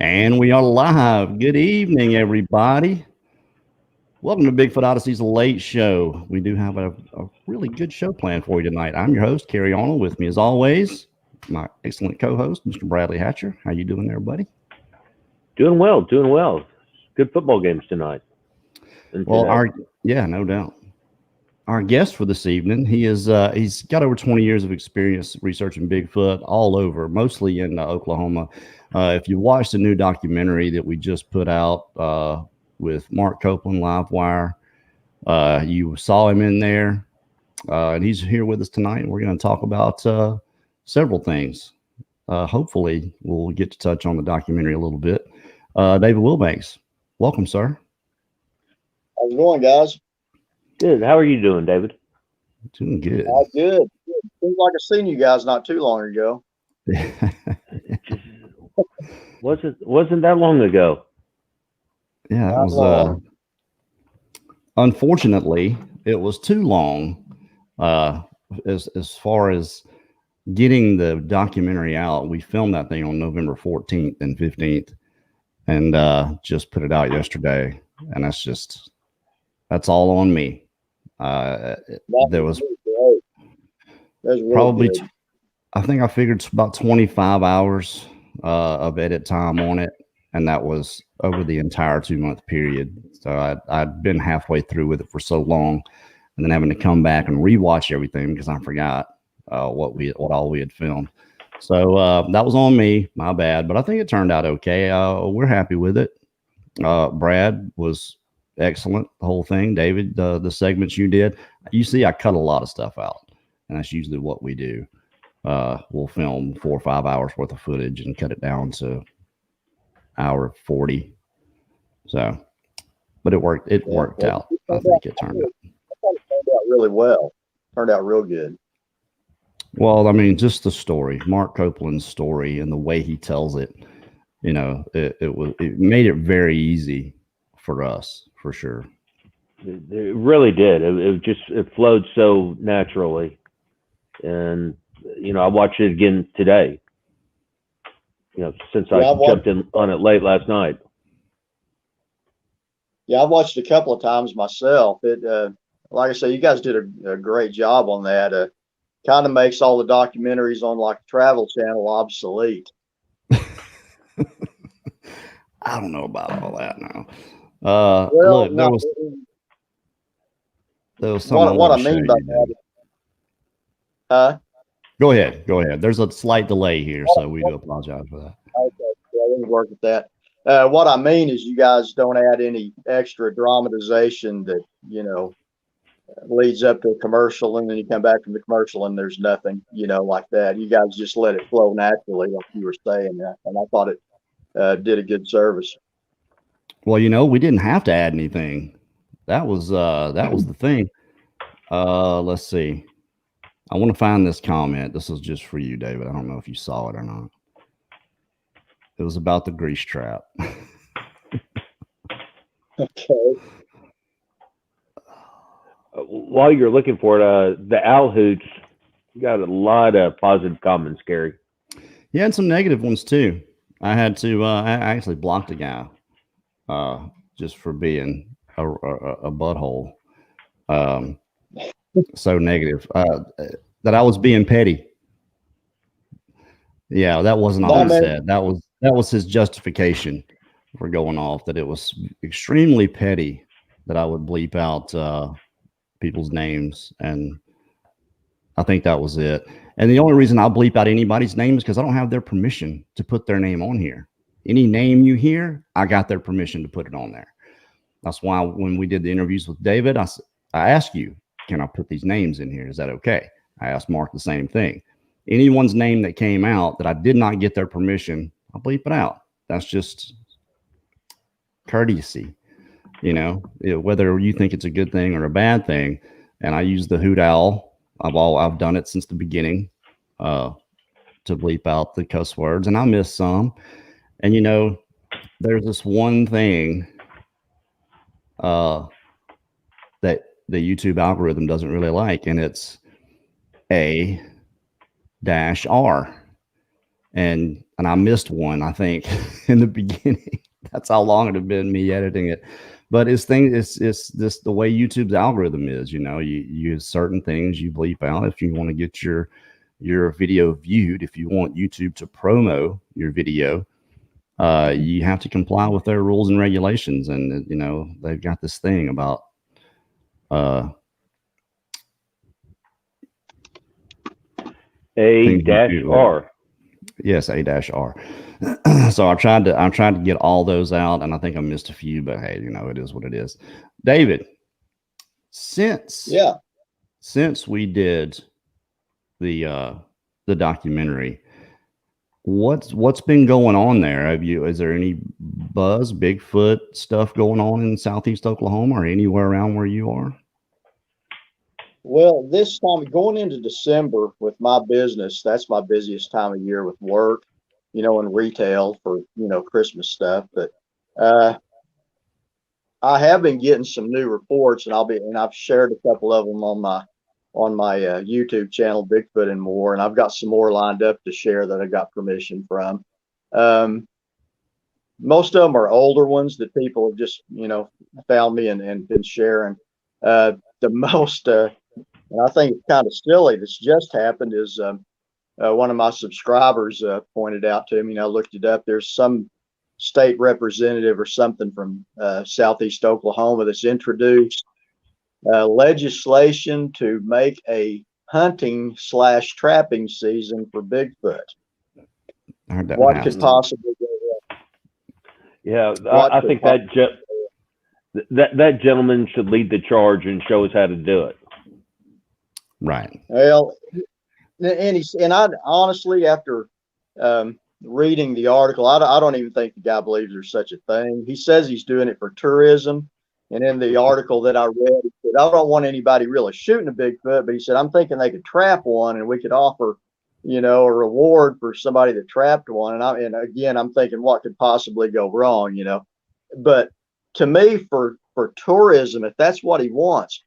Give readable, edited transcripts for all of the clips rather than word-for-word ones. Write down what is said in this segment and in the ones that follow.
And we are live. Good evening, everybody. Welcome to Bigfoot Odyssey's Late Show. We do have a really good show planned for you tonight. I'm your host, Carrie Arnold. With me, as always, my excellent co-host, Mr. Bradley Hatcher. How you doing there, buddy? Doing well, doing well. Good football games tonight. Well, no doubt. Our guest for this evening, he's got over 20 years of experience researching Bigfoot all over, mostly in Oklahoma. If you watched the new documentary that we just put out with Mark Copeland, Livewire, you saw him in there, and he's here with us tonight. We're going to talk about several things. Hopefully, we'll get to touch on the documentary a little bit. David Wilbanks, welcome, sir. How's it going, guys? Good. How are you doing, David? Doing good. Good. Seems like I've seen you guys not too long ago. Wasn't that long ago? Yeah, it was. Unfortunately, it was too long. As far as getting the documentary out, we filmed that thing on November 14th and 15th, and just put it out yesterday. And that's all on me. There was probably, I think I figured about 25 hours of edit time on it, and that was over the entire 2-month period. So I'd been halfway through with it for so long, and then having to come back and rewatch everything because I forgot what all we had filmed. So that was on me, my bad. But I think it turned out okay. We're happy with it. Brad was excellent, the whole thing. David, the segments you did, you see I cut a lot of stuff out, and that's usually what we do. We'll film 4 or 5 hours worth of footage and cut it down to hour 40. So, but it worked out. I think it turned out really well. Turned out real good. Well, I mean, just the story, Mark Copeland's story, and the way he tells it, it made it very easy for us, for sure. It really did. It flowed so naturally, and I watched it again today. Since I jumped in on it late last night. Yeah, I've watched it a couple of times myself. It, like I say, you guys did a great job on that. Kind of makes all the documentaries on like the Travel Channel obsolete. I don't know about all that now. Look, there was something. What I mean by that. Go ahead. There's a slight delay here, so we do apologize for that. Okay, let me work with that. What I mean is you guys don't add any extra dramatization that, leads up to a commercial, and then you come back from the commercial and there's nothing, like that. You guys just let it flow naturally, like you were saying, and I thought it did a good service. Well, we didn't have to add anything. That was the thing. Let's see. I want to find this comment. This is just for you, David. I don't know if you saw it or not. It was about the grease trap. Okay. While you're looking for it, the owl hoots, you got a lot of positive comments, Gary. Yeah, and some negative ones too. I had to. I actually blocked a guy just for being a butthole. So negative that I was being petty. Yeah, that wasn't all he said. That was his justification for going off. That it was extremely petty that I would bleep out people's names, and I think that was it. And the only reason I bleep out anybody's name is because I don't have their permission to put their name on here. Any name you hear, I got their permission to put it on there. That's why when we did the interviews with David, I asked you, can I put these names in here? Is that okay? I asked Mark the same thing. Anyone's name that came out that I did not get their permission, I'll bleep it out. That's just courtesy, whether you think it's a good thing or a bad thing. And I use the hoot owl. I've done it since the beginning to bleep out the cuss words, and I miss some. And there's this one thing that the YouTube algorithm doesn't really like, and it's A-R. and I missed one, I think, in the beginning. That's how long it had been me editing it. But it's just the way YouTube's algorithm is. You use certain things you bleep out if you want to get your video viewed. If you want YouTube to promo your video, you have to comply with their rules and regulations. And they've got this thing about A-R. Yes, A-R. So I tried to get all those out, and I think I missed a few, but hey, it is what it is. David, since we did the documentary, what's been going on there? Is there any Bigfoot stuff going on in Southeast Oklahoma or anywhere around where you are? Well, this time going into December with my business, that's my busiest time of year with work, and retail for, Christmas stuff. But I have been getting some new reports, and I've shared a couple of them on my YouTube channel, Bigfoot and More, and I've got some more lined up to share that I got permission from. Most of them are older ones that people have just, found me and been sharing. The most, and I think it's kind of silly, that's just happened is one of my subscribers pointed out to me, and I looked it up. There's some state representative or something from Southeast Oklahoma that's introduced legislation to make a hunting/trapping season for Bigfoot. What could possibly go wrong? Yeah, I think that gentleman should lead the charge and show us how to do it. Right. Well, and I honestly, after reading the article, I don't even think the guy believes there's such a thing. He says he's doing it for tourism. And in the article that I read, he said, I don't want anybody really shooting a Bigfoot, but he said, I'm thinking they could trap one and we could offer, a reward for somebody that trapped one. And again, I'm thinking what could possibly go wrong, but to me, for tourism, if that's what he wants,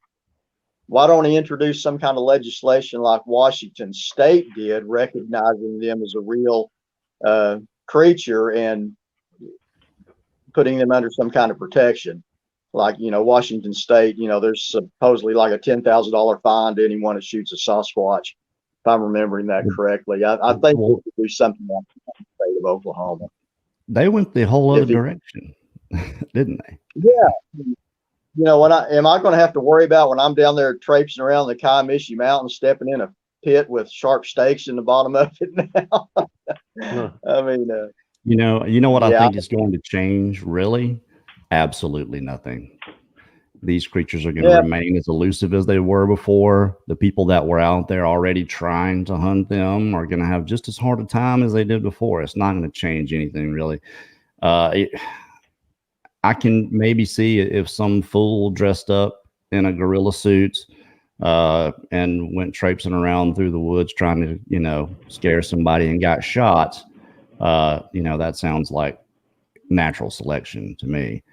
why don't he introduce some kind of legislation like Washington State did, recognizing them as a real creature and putting them under some kind of protection? Like, Washington State, there's supposedly like a $10,000 fine to anyone that shoots a Sasquatch, if I'm remembering that correctly. I think we could do something like that in the state of Oklahoma. They went the whole other direction, didn't they? Yeah. Am I going to have to worry about when I'm down there traipsing around the Comanche Mountains, stepping in a pit with sharp stakes in the bottom of it now? I mean, what I think is going to change, really? Absolutely nothing. These creatures are going to remain as elusive as they were before. The people that were out there already trying to hunt them are going to have just as hard a time as they did before. It's not going to change anything, really. I can maybe see if some fool dressed up in a gorilla suit and went traipsing around through the woods trying to, scare somebody and got shot. That sounds like natural selection to me.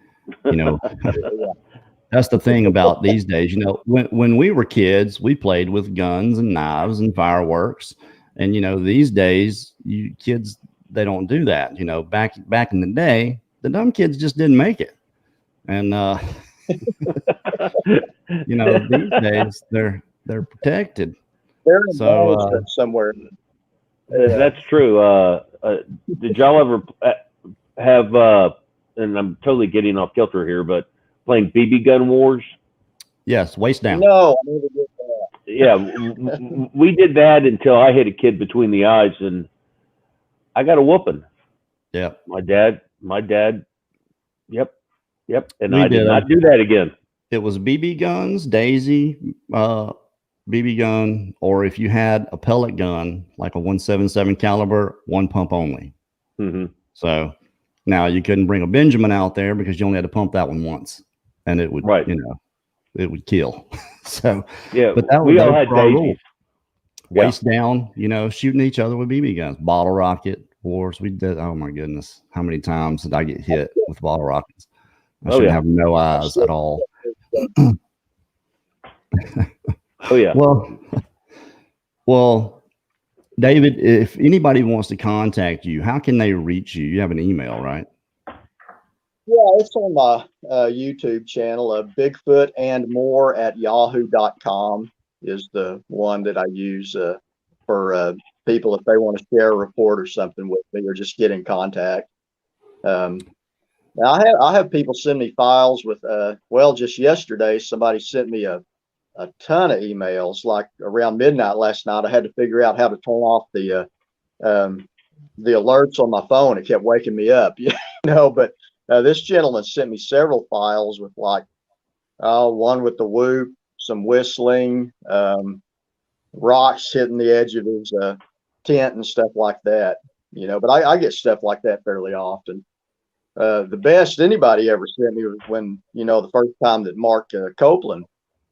That's the thing about these days. When we were kids, we played with guns and knives and fireworks. And, these days, kids, they don't do that. Back in the day, the dumb kids just didn't make it. And, these days they're protected. They're somewhere. That's true. Did y'all ever have, and I'm totally getting off kilter here, but playing BB gun wars? Yes, waist down. No, I never did that. Yeah, we did that until I hit a kid between the eyes and I got a whooping. Yeah. My dad, yep. And I did not do that again. It was BB guns, Daisy, BB gun, or if you had a pellet gun, like a 177 caliber, one pump only. Mm-hmm. So now you couldn't bring a Benjamin out there because you only had to pump that one once and it would, it would kill. So, yeah, but that we all had Daisies. Waist down, shooting each other with BB guns, bottle rocket wars. We did. Oh my goodness. How many times did I get hit with bottle rockets? I shouldn't have no eyes at all. Oh yeah. Well, David, if anybody wants to contact you, how can they reach you? You have an email, right? Yeah, it's on my YouTube channel. Bigfoot and More at yahoo.com is the one that I use for people if they want to share a report or something with me or just get in contact. Now I have people send me files with well, just yesterday somebody sent me a ton of emails. Like around midnight last night, I had to figure out how to turn off the alerts on my phone. It kept waking me up, you know. But this gentleman sent me several files with like one with the whoop, some whistling, rocks hitting the edge of his tent and stuff like that. You know, but I get stuff like that fairly often. The best anybody ever sent me was when, you know, the first time that Mark Copeland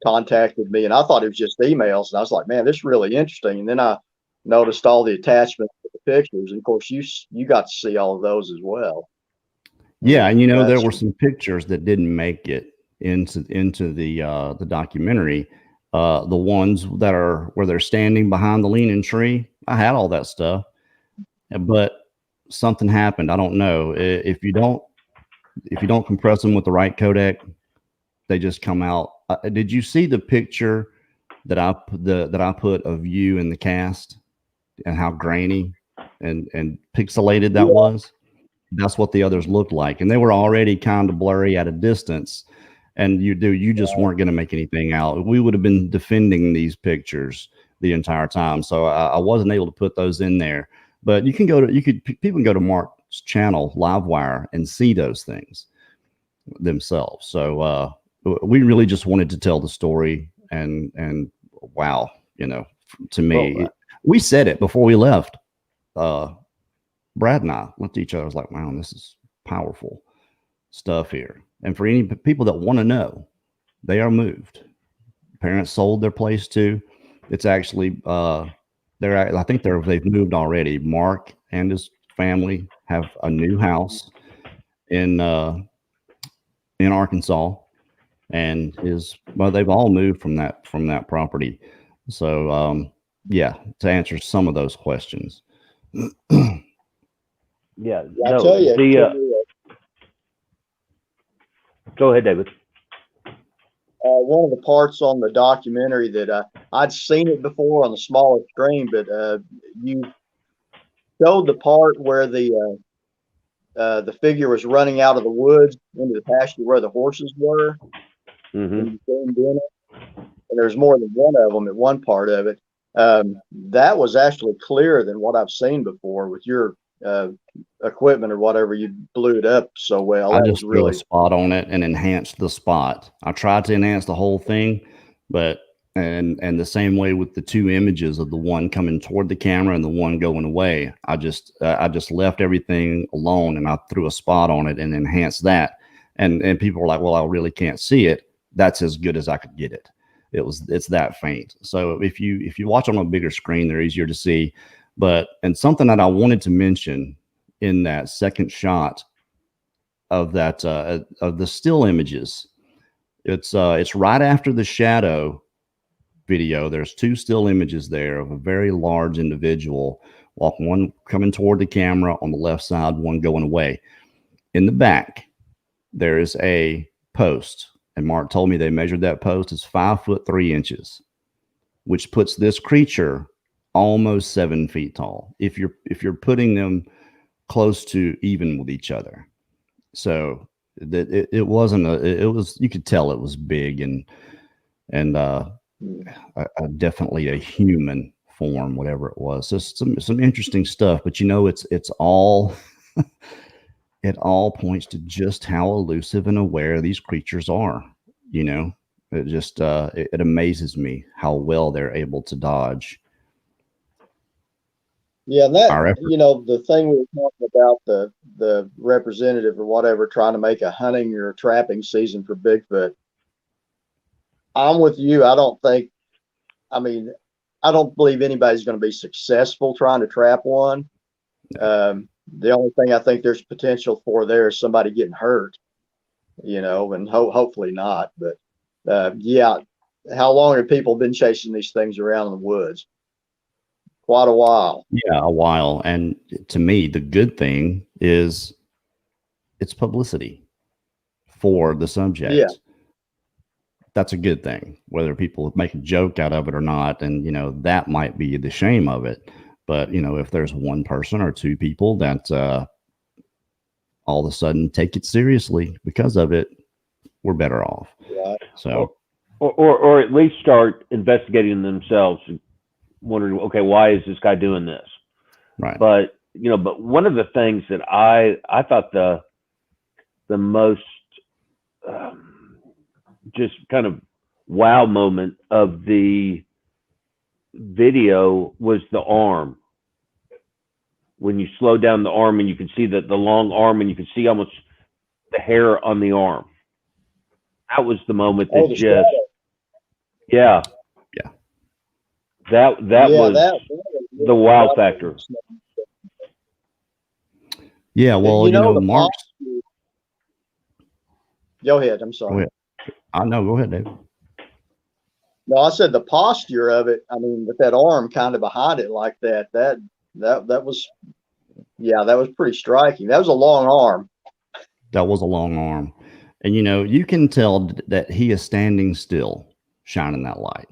contacted me, and I thought it was just emails, and I was like, man, this is really interesting. And then I noticed all the attachments to the pictures, and of course you got to see all of those as well. Yeah, and you know, there were some pictures that didn't make it into the documentary. The ones that are where they're standing behind the leaning tree, I had all that stuff, but something happened. I don't know. If you don't compress them with the right codec, they just come out. Did you see the picture that I put of you in the cast and how grainy and pixelated that was? That's what the others looked like, and they were already kind of blurry at a distance. And you just weren't going to make anything out. We would have been defending these pictures the entire time, so I wasn't able to put those in there. But people can go to Mark's channel, Livewire, and see those things themselves. So we really just wanted to tell the story, and wow, you know, to me, we said it before we left. Brad and I looked at each other. I was like, wow, this is powerful stuff here. And for any people that want to know, they are moved. Parents sold their place too. It's actually I think they've moved already. Mark and his family have a new house in Arkansas, and they've all moved from that property. So yeah, to answer some of those questions. Yeah, I tell you, go ahead, David. One of the parts on the documentary that I'd seen it before on the smaller screen, but you showed the part where the figure was running out of the woods into the pasture where the horses were. Mm-hmm. And there's more than one of them at one part of it. That was actually clearer than what I've seen before with your equipment or whatever. You blew it up so well. I just threw a spot on it and enhanced the spot. I tried to enhance the whole thing, but and the same way with the two images of the one coming toward the camera and the one going away. I just left everything alone, and I threw a spot on it and enhanced that. And people were like, well, I really can't see it. That's as good as I could get it. It's that faint. So if you watch on a bigger screen, they're easier to see. And something that I wanted to mention in that second shot of that of the still images, it's right after the shadow video. There's two still images there of a very large individual walking, one coming toward the camera on the left side, one going away. In the back, there is a post, and Mark told me they measured that post. It's 5'3", which puts this creature almost 7 feet tall if you're putting them close to even with each other. So that it wasn't it was, you could tell it was big and definitely a human form, whatever it was. So some interesting stuff, but you know, it's all it all points to just how elusive and aware these creatures are. You know, it just it amazes me how well they're able to dodge. Yeah, and that, you know, the thing we were talking about, the representative or whatever trying to make a hunting or a trapping season for Bigfoot. I'm with you. I don't believe anybody's going to be successful trying to trap one. The only thing I think there's potential for there is somebody getting hurt, you know, and hopefully not. But yeah, how long have people been chasing these things around in the woods? quite a while. Yeah, a while. And to me, the good thing is it's publicity for the subject. Yeah. That's a good thing, whether people make a joke out of it or not. And, that might be the shame of it. But, if there's one person or two people that all of a sudden take it seriously because of it, we're better off. Right. So, or at least start investigating themselves, wondering, okay, why is this guy doing this? right. But one of the things that I thought the most just kind of wow moment of the video was the arm. When you slow down the arm and you can see the long arm and you can see almost the hair on the arm. That was the moment that just shadow. Yeah. That was the wow factor. Yeah, well, Mark. Go ahead. I'm sorry. Go ahead. Go ahead, David. No, I said the posture of it. I mean, with that arm kind of behind it like that was, that was pretty striking. That was a long arm. That was a long arm. And, you can tell that he is standing still, shining that light,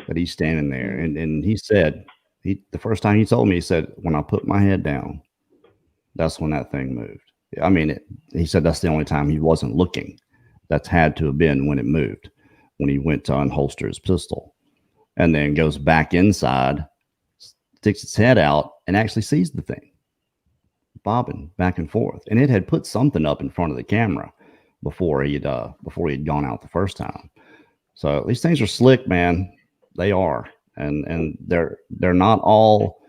that he's standing there. And he said, the first time he told me, he said, when I put my head down, that's when that thing moved. I mean, he said that's the only time he wasn't looking. That's had to have been when it moved, when he went to unholster his pistol and then goes back inside, sticks its head out and actually sees the thing bobbing back and forth. And it had put something up in front of the camera before he'd gone out the first time. So these things are slick, man. They are. And they're not all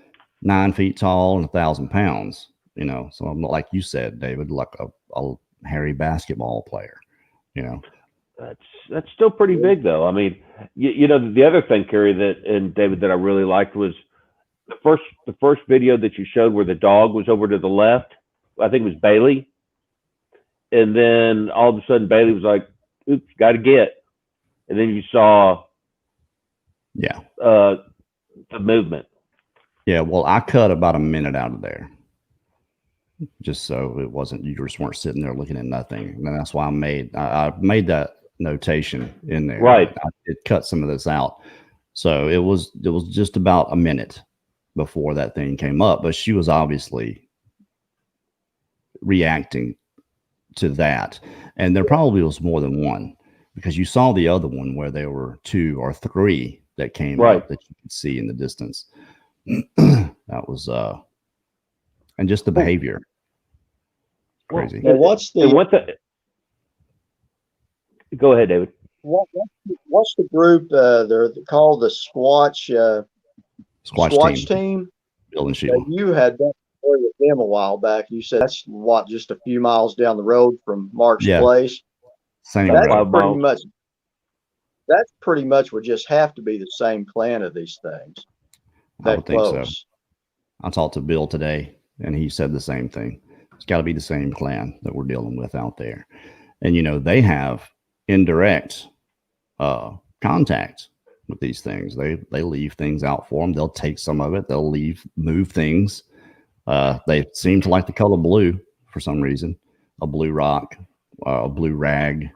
9 feet tall and 1,000 pounds, so I'm not, like you said, David, like a hairy basketball player, That's still pretty big though. I mean, the other thing, Kerry, and David, that I really liked was the first video that you showed where the dog was over to the left. I think it was Bailey. And then all of a sudden Bailey was like, oops, got to get. And then you saw the movement. Yeah, well, I cut about a minute out of there. Just so it wasn't, you just weren't sitting there looking at nothing. And that's why I made that notation in there. Right. It cut some of this out. So it was just about a minute before that thing came up, but she was obviously reacting to that. And there probably was more than one, because you saw the other one where there were 2 or 3 that came up that you could see in the distance. That was, and just the behavior. Crazy. Well, go ahead, David. What's the group? They're called the Squatch team. Bill and Sheila. You had done a story with them a while back. You said that's just a few miles down the road from Mark's place. Same. That's pretty much would just have to be the same clan of these things. I would think so. I talked to Bill today, and he said the same thing. It's got to be the same clan that we're dealing with out there. And, they have indirect contact with these things. They leave things out for them. They'll take some of it. They'll move things. They seem to like the color blue for some reason. A blue rock, a blue rag.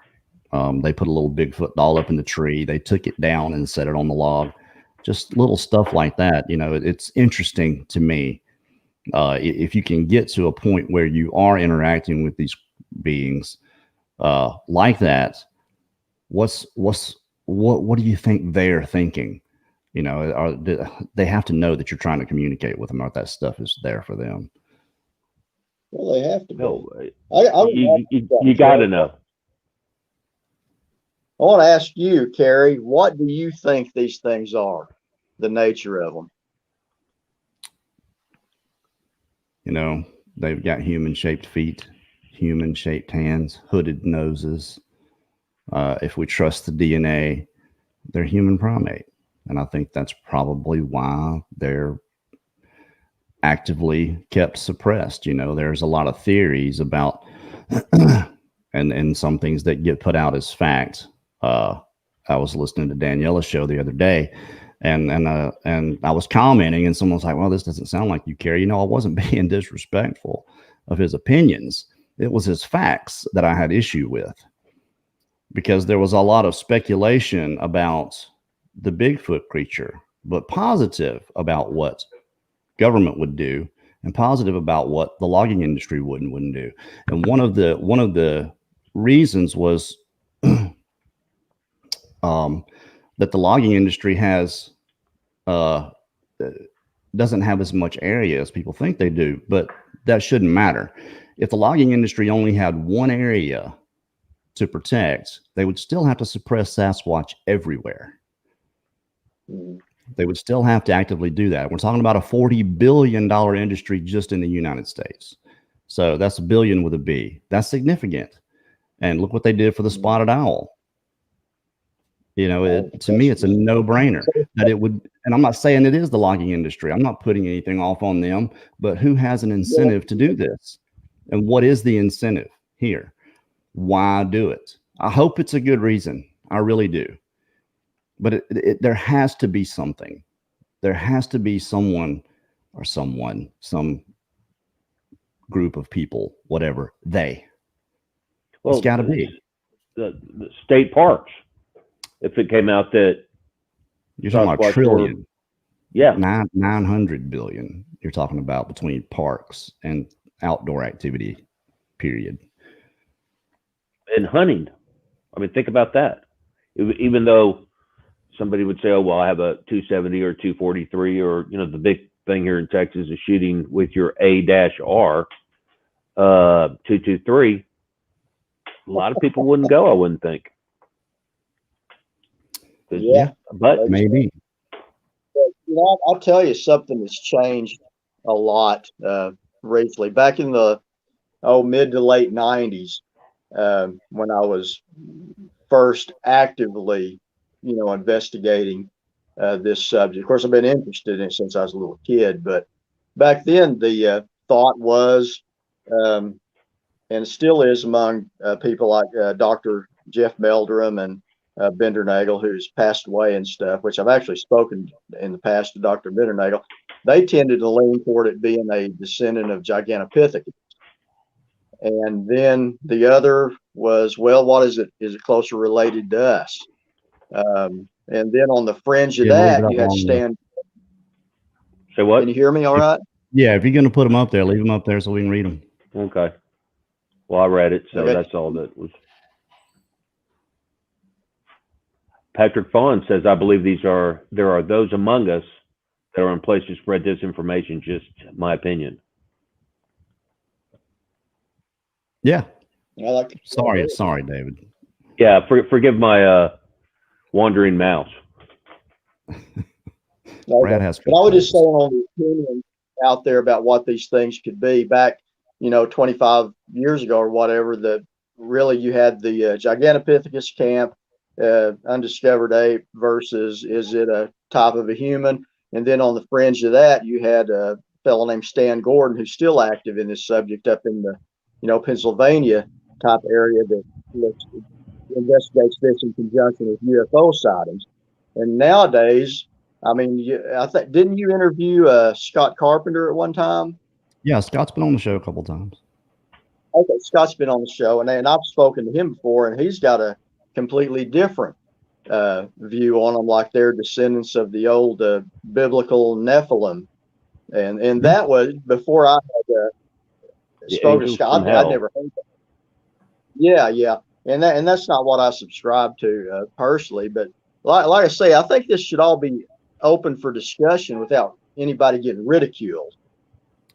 They put a little Bigfoot doll up in the tree. They took it down and set it on the log. Just little stuff like that. It's interesting to me. If you can get to a point where you are interacting with these beings like that, what do you think they're thinking? They have to know that you're trying to communicate with them, or that stuff is there for them. Well, they have to. No, you got to know. I want to ask you, Kerry, what do you think these things are? The nature of them. They've got human-shaped feet, human-shaped hands, hooded noses. If we trust the DNA, they're human primate. And I think that's probably why they're actively kept suppressed. There's a lot of theories about, and some things that get put out as fact. I was listening to Daniela's show the other day, And I was commenting, and someone was like, "Well, this doesn't sound like you care." I wasn't being disrespectful of his opinions. It was his facts that I had issue with, because there was a lot of speculation about the Bigfoot creature, but positive about what government would do, and positive about what the logging industry wouldn't do. And one of the reasons was that the logging industry doesn't have as much area as people think they do, but that shouldn't matter. If the logging industry only had one area to protect, they would still have to suppress Sasquatch everywhere. They would still have to actively do that. We're talking about a $40 billion industry just in the United States. So that's a billion with a B. That's significant. And look what they did for the spotted owl. To me, it's a no-brainer that it would. And I'm not saying it is the logging industry. I'm not putting anything off on them, but who has an incentive to do this? And what is the incentive here? Why do it? I hope it's a good reason. I really do. But there has to be something. There has to be some group of people, whatever, it's got to be. The state parks. If it came out that you're talking about trillion, 900 billion. You're talking about between parks and outdoor activity, period. And hunting. I mean, think about that. Even though somebody would say, "Oh, well, I have a 270 or 243," or the big thing here in Texas is shooting with your A-R 223. A lot of people wouldn't go, I wouldn't think. Yeah, but maybe. I'll tell you something that's changed a lot recently. Back in the mid to late 90s, when I was first actively, investigating this subject. Of course, I've been interested in it since I was a little kid, but back then the thought was, and still is among people like Dr. Jeff Meldrum and Bindernagel, who's passed away and stuff, which I've actually spoken in the past to Dr. Bindernagel. They tended to lean toward it being a descendant of Gigantopithecus. And then the other was, well, what is it? Is it closer related to us? And then on the fringe of that, you had Stan. Say what? Can you hear me all right? Yeah, if you're going to put them up there, leave them up there so we can read them. Okay. Well, I read it, so okay. That's all that was. Patrick Fawn says, "I believe there are those among us that are in place to spread disinformation. Just my opinion." Yeah. I like. Sorry, David. Yeah, forgive my wandering mouse. Brad has. But I would just say on the opinion out there about what these things could be back, 25 years ago or whatever. Really you had the Gigantopithecus camp. Undiscovered ape versus is it a type of a human? And then on the fringe of that, you had a fellow named Stan Gordon, who's still active in this subject up in the, Pennsylvania type area that investigates this in conjunction with UFO sightings. And nowadays, I mean, I think, didn't you interview Scott Carpenter at one time? Yeah, Scott's been on the show a couple times. Okay, Scott's been on the show, and I've spoken to him before, and he's got a completely different view on them, like they're descendants of the old biblical Nephilim, and that was before I had spoken to Scott. I'd never heard that. Yeah, and that's not what I subscribe to personally. But like I say, I think this should all be open for discussion without anybody getting ridiculed.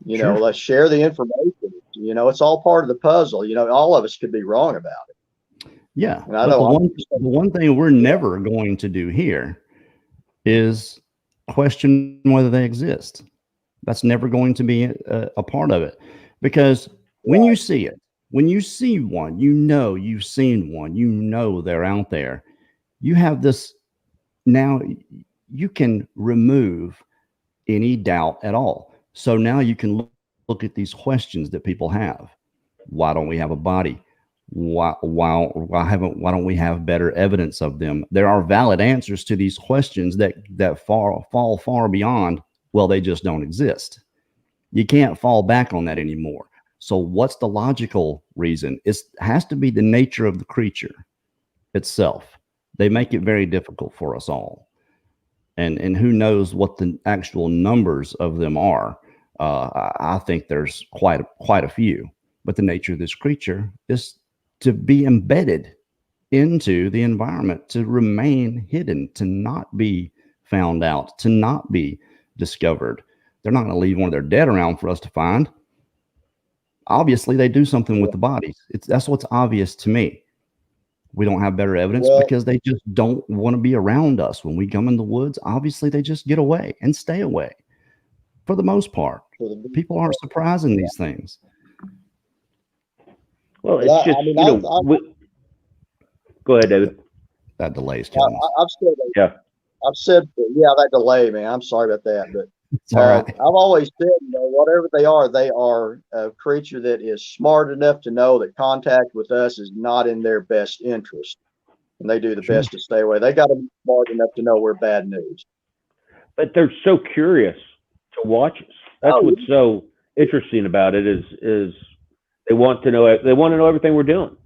Sure. Let's share the information. It's all part of the puzzle. All of us could be wrong about it. Yeah, but the one thing we're never going to do here is question whether they exist. That's never going to be a part of it, because when you see it, when you see one, you've seen one, they're out there. You have this, now you can remove any doubt at all. So now you can look at these questions that people have. Why don't we have a body? Why don't we have better evidence of them? There are valid answers to these questions that fall far beyond, well, they just don't exist. You can't fall back on that anymore. So what's the logical reason? It has to be the nature of the creature itself. They make it very difficult for us all. And who knows what the actual numbers of them are. I think there's quite a few. But the nature of this creature is to be embedded into the environment, to remain hidden, to not be found out, to not be discovered. They're not going to leave one of their dead around for us to find. Obviously, they do something with the bodies. That's what's obvious to me. We don't have better evidence because they just don't want to be around us. When we come in the woods, obviously they just get away and stay away for the most part. People aren't surprising these things. Well, it's just, go ahead, David. That delay is killing us. I've said, that delay, man. I'm sorry about that, but it's all right. I've always said, whatever they are a creature that is smart enough to know that contact with us is not in their best interest, and they do the best to stay away. They got to be smart enough to know we're bad news. But they're so curious to watch us. That's what's so interesting about it is they want to know everything we're doing.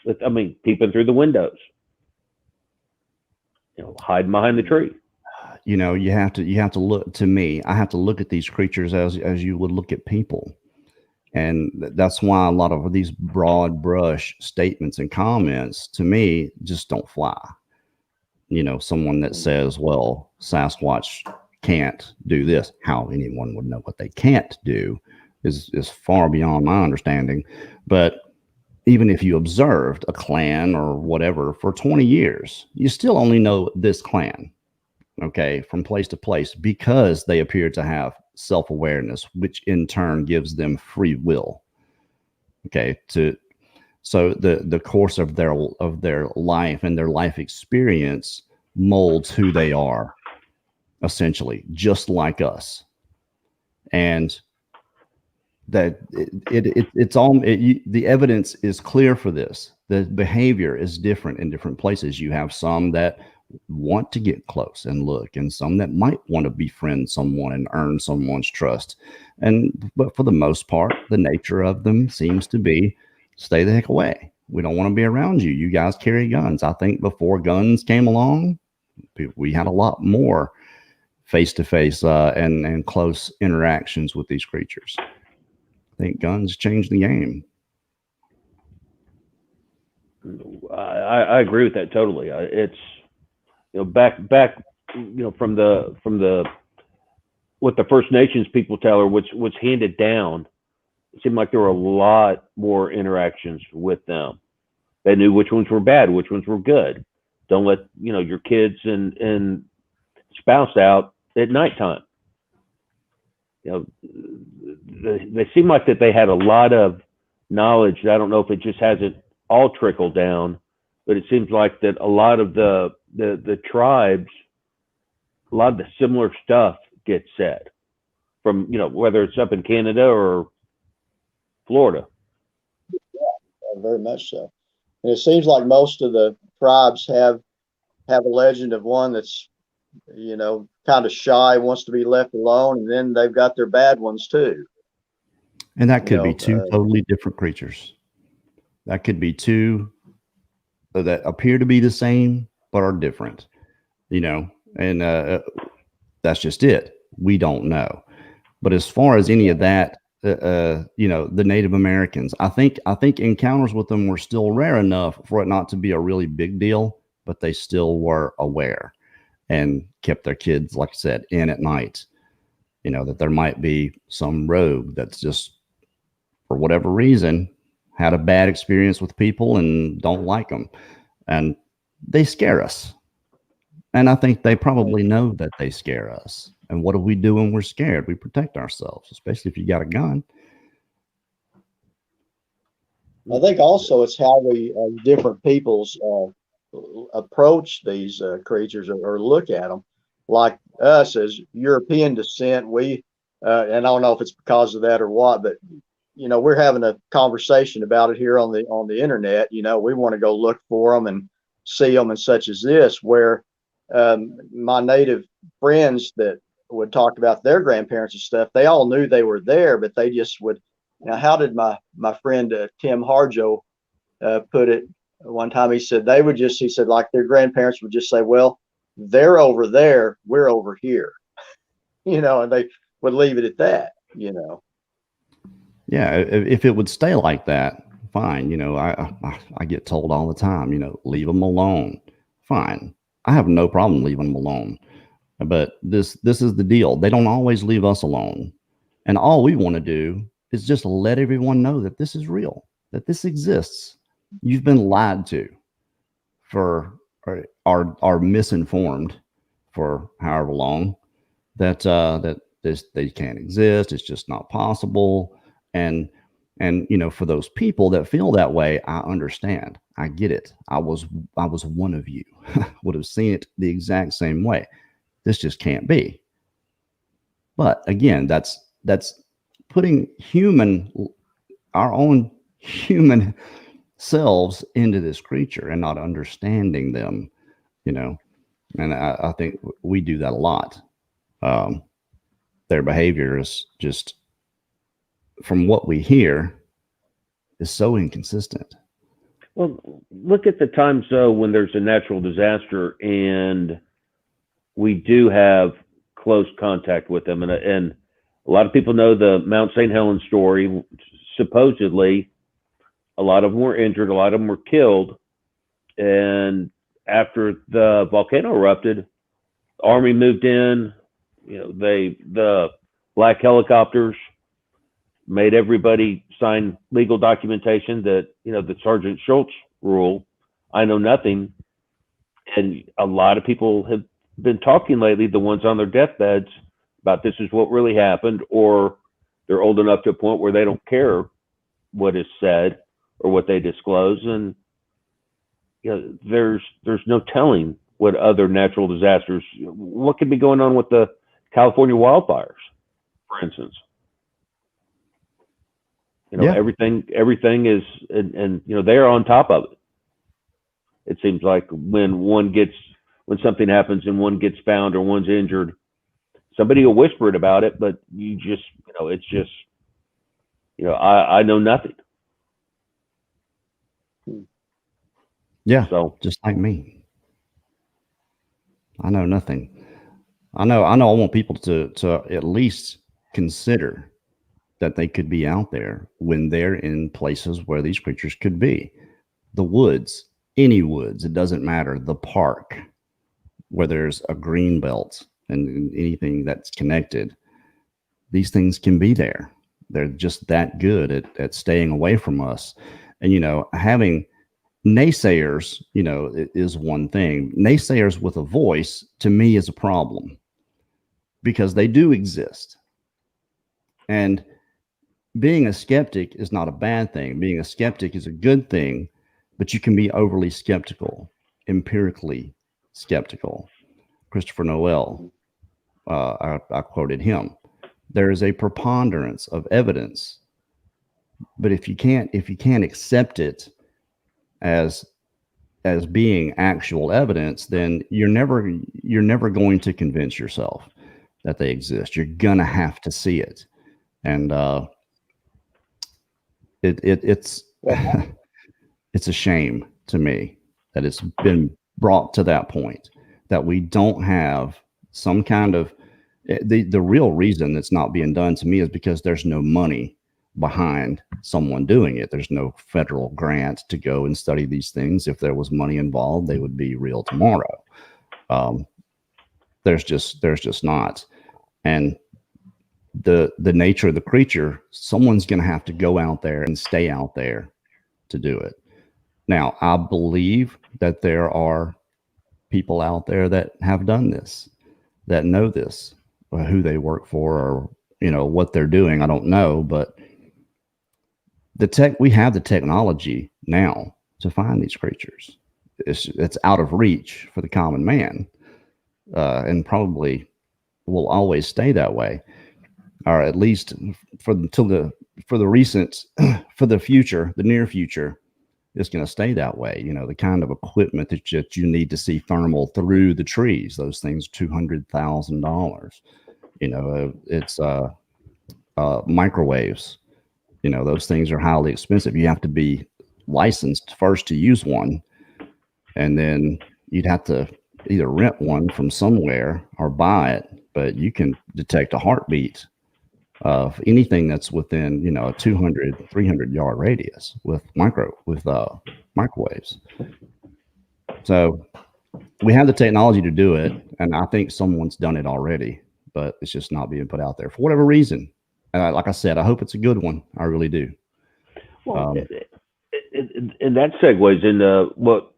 Peeping through the windows, hiding behind the tree. You have to look. To me, I have to look at these creatures as you would look at people, and that's why a lot of these broad brush statements and comments to me just don't fly. Someone that says, "Well, Sasquatch can't do this," how anyone would know what they can't do is far beyond my understanding. But even if you observed a clan or whatever for 20 years, you still only know this clan. Okay, from place to place, because they appear to have self-awareness, which in turn gives them free will. Okay, so the course of their life and their life experience molds who they are, essentially, just like us. And that the evidence is clear for this. The behavior is different in different places. You have some that want to get close and look, and some that might want to befriend someone and earn someone's trust. But for the most part, the nature of them seems to be stay the heck away. We don't want to be around you. You guys carry guns. I think before guns came along, we had a lot more face-to-face and close interactions with these creatures. I think guns changed the game. I agree with that totally. It's back from the what the First Nations people tell her, which was handed down. It seemed like there were a lot more interactions with them. They knew which ones were bad, which ones were good. Don't let your kids and spouse out at nighttime. They seem like that they had a lot of knowledge. I don't know if it just hasn't all trickled down, but it seems like that a lot of the tribes, a lot of the similar stuff gets said from, whether it's up in Canada or Florida. Yeah, very much so. And it seems like most of the tribes have a legend of one that's, kind of shy, wants to be left alone, and then they've got their bad ones too. And that could be two totally different creatures. That could be two that appear to be the same but are different, and that's just it. We don't know. But as far as any of that, the Native Americans, I think encounters with them were still rare enough for it not to be a really big deal, but they still were aware and kept their kids, like I said, in at night. That there might be some rogue that's just, for whatever reason, had a bad experience with people and don't like them. And they scare us. And I think they probably know that they scare us. And what do we do when we're scared? We protect ourselves, especially if you got a gun. I think also it's how we different peoples approach these creatures or look at them. Like us as European descent, we and I don't know if it's because of that or what, but we're having a conversation about it here on the internet. We want to go look for them and see them and such as this, where my native friends that would talk about their grandparents and stuff, they all knew they were there, but they just would, how did my friend Tim Harjo put it one time? He said he said like their grandparents would just say, well, they're over there, we're over here, and they would leave it at that. Yeah, if it would stay like that, fine. I get told all the time, leave them alone. Fine. I have no problem leaving them alone. But this is the deal. They don't always leave us alone. And all we want to do is just let everyone know that this is real, that this exists. You've been lied to are misinformed for however long, that they can't exist. It's just not possible. And for those people that feel that way, I understand. I get it. I was one of you. Would have seen it the exact same way. This just can't be. But again, that's putting our own human selves into this creature and not understanding them, and I think we do that a lot. Their behavior is just, from what we hear, is so inconsistent. Well, look at the times though when there's a natural disaster and we do have close contact with them, and a lot of people know the Mount St. Helens story. Supposedly, a lot of them were injured, a lot of them were killed, and after the volcano erupted, the Army moved in. The black helicopters made everybody sign legal documentation that, the Sergeant Schultz rule, I know nothing. And a lot of people have been talking lately, the ones on their deathbeds, about this is what really happened, or they're old enough to a point where they don't care what is said or what they disclose. And, there's no telling what other natural disasters, what could be going on with the California wildfires, for instance. Everything is, and they're on top of it. It seems like when something happens and one gets found or one's injured, somebody will whisper it about it, but you just, it's just, I know nothing. Yeah. So just like me, I know nothing. I want people to at least consider that they could be out there when they're in places where these creatures could be. The woods, any woods, it doesn't matter. The park, where there's a green belt and anything that's connected, these things can be there. They're just that good at staying away from us. And, having naysayers, is one thing. Naysayers with a voice, to me, is a problem, because they do exist. And being a skeptic is not a bad thing. Being a skeptic is a good thing, but you can be overly skeptical, empirically skeptical. Christopher Noel, I quoted him. There is a preponderance of evidence, but if you can't accept it as being actual evidence, then you're never going to convince yourself that they exist. You're gonna have to see it, and it's it's a shame to me that it's been brought to that point, that we don't have some kind of the real reason it's not being done, to me, is because there's no money behind someone doing it. There's no federal grant to go and study these things. If there was money involved, they would be real tomorrow. There's just not. And the nature of the creature, someone's going to have to go out there and stay out there to do it. Now, I believe that there are people out there that have done this, that know this, or who they work for, or what they're doing. I don't know, but we have the technology now to find these creatures. It's out of reach for the common man, and probably will always stay that way. or at least for the future, the near future, it's going to stay that way. You know, the kind of equipment that you need to see thermal through the trees, those things, $200,000. You know, it's microwaves. You know, those things are highly expensive. You have to be licensed first to use one, and then you'd have to either rent one from somewhere or buy it. But you can detect a heartbeat of anything that's within, you know, a 200, 300 yard radius with microwaves. So we have the technology to do it, and I think someone's done it already, but it's just not being put out there for whatever reason. And like I said, I hope it's a good one. I really do. Well, and that segues into what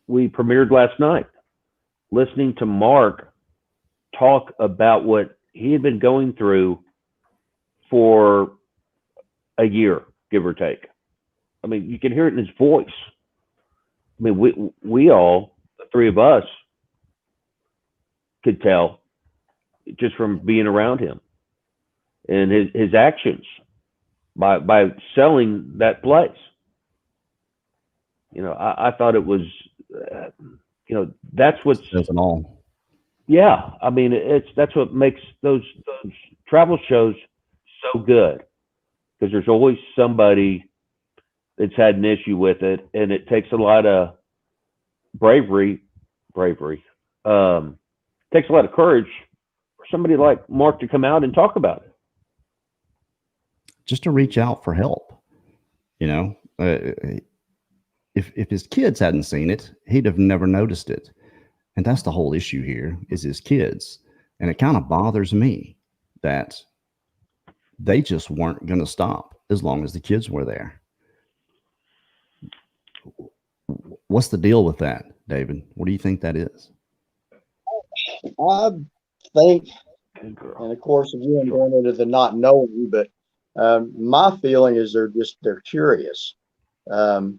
we premiered last night, listening to Mark talk about what he had been going through for a year, give or take. I mean, you can hear it in his voice. I mean, we all, the three of us, could tell just from being around him and his actions by selling that place. You know, I thought it was, you know, that's what's doesn't all. Yeah, I mean, that's what makes those travel shows so good, because there's always somebody that's had an issue with it, and it takes a lot of bravery. Takes a lot of courage for somebody like Mark to come out and talk about it. Just to reach out for help, you know. If his kids hadn't seen it, he'd have never noticed it. And that's the whole issue here, is his kids. And it kind of bothers me that they just weren't going to stop as long as the kids were there. What's the deal with that, David? What do you think that is? I think, and of course, again, going into the not knowing, but my feeling is they're curious. And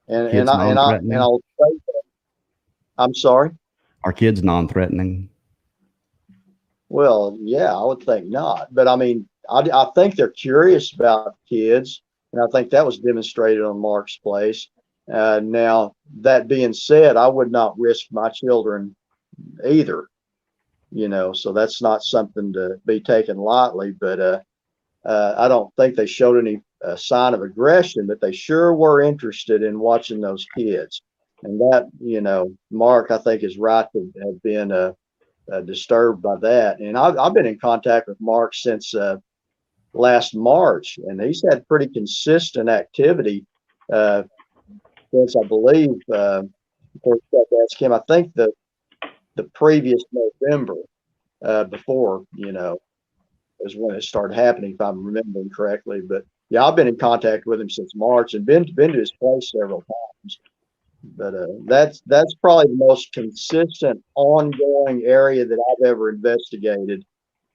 I'll say that. I'm sorry. Are kids non-threatening? Well, yeah, I would think not. But I mean, I think they're curious about kids, and I think that was demonstrated on Mark's place. Now, that being said, I would not risk my children either, you know, so that's not something to be taken lightly. But I don't think they showed any sign of aggression, but they sure were interested in watching those kids. And that, you know, Mark, I think, is right to have been disturbed by that. And I've been in contact with Mark since last March, and he's had pretty consistent activity since, I believe, of course, ask him, I think the previous November, before, you know, is when it started happening, if I'm remembering correctly. But yeah, I've been in contact with him since March and been to his place several times. But that's probably the most consistent, ongoing area that I've ever investigated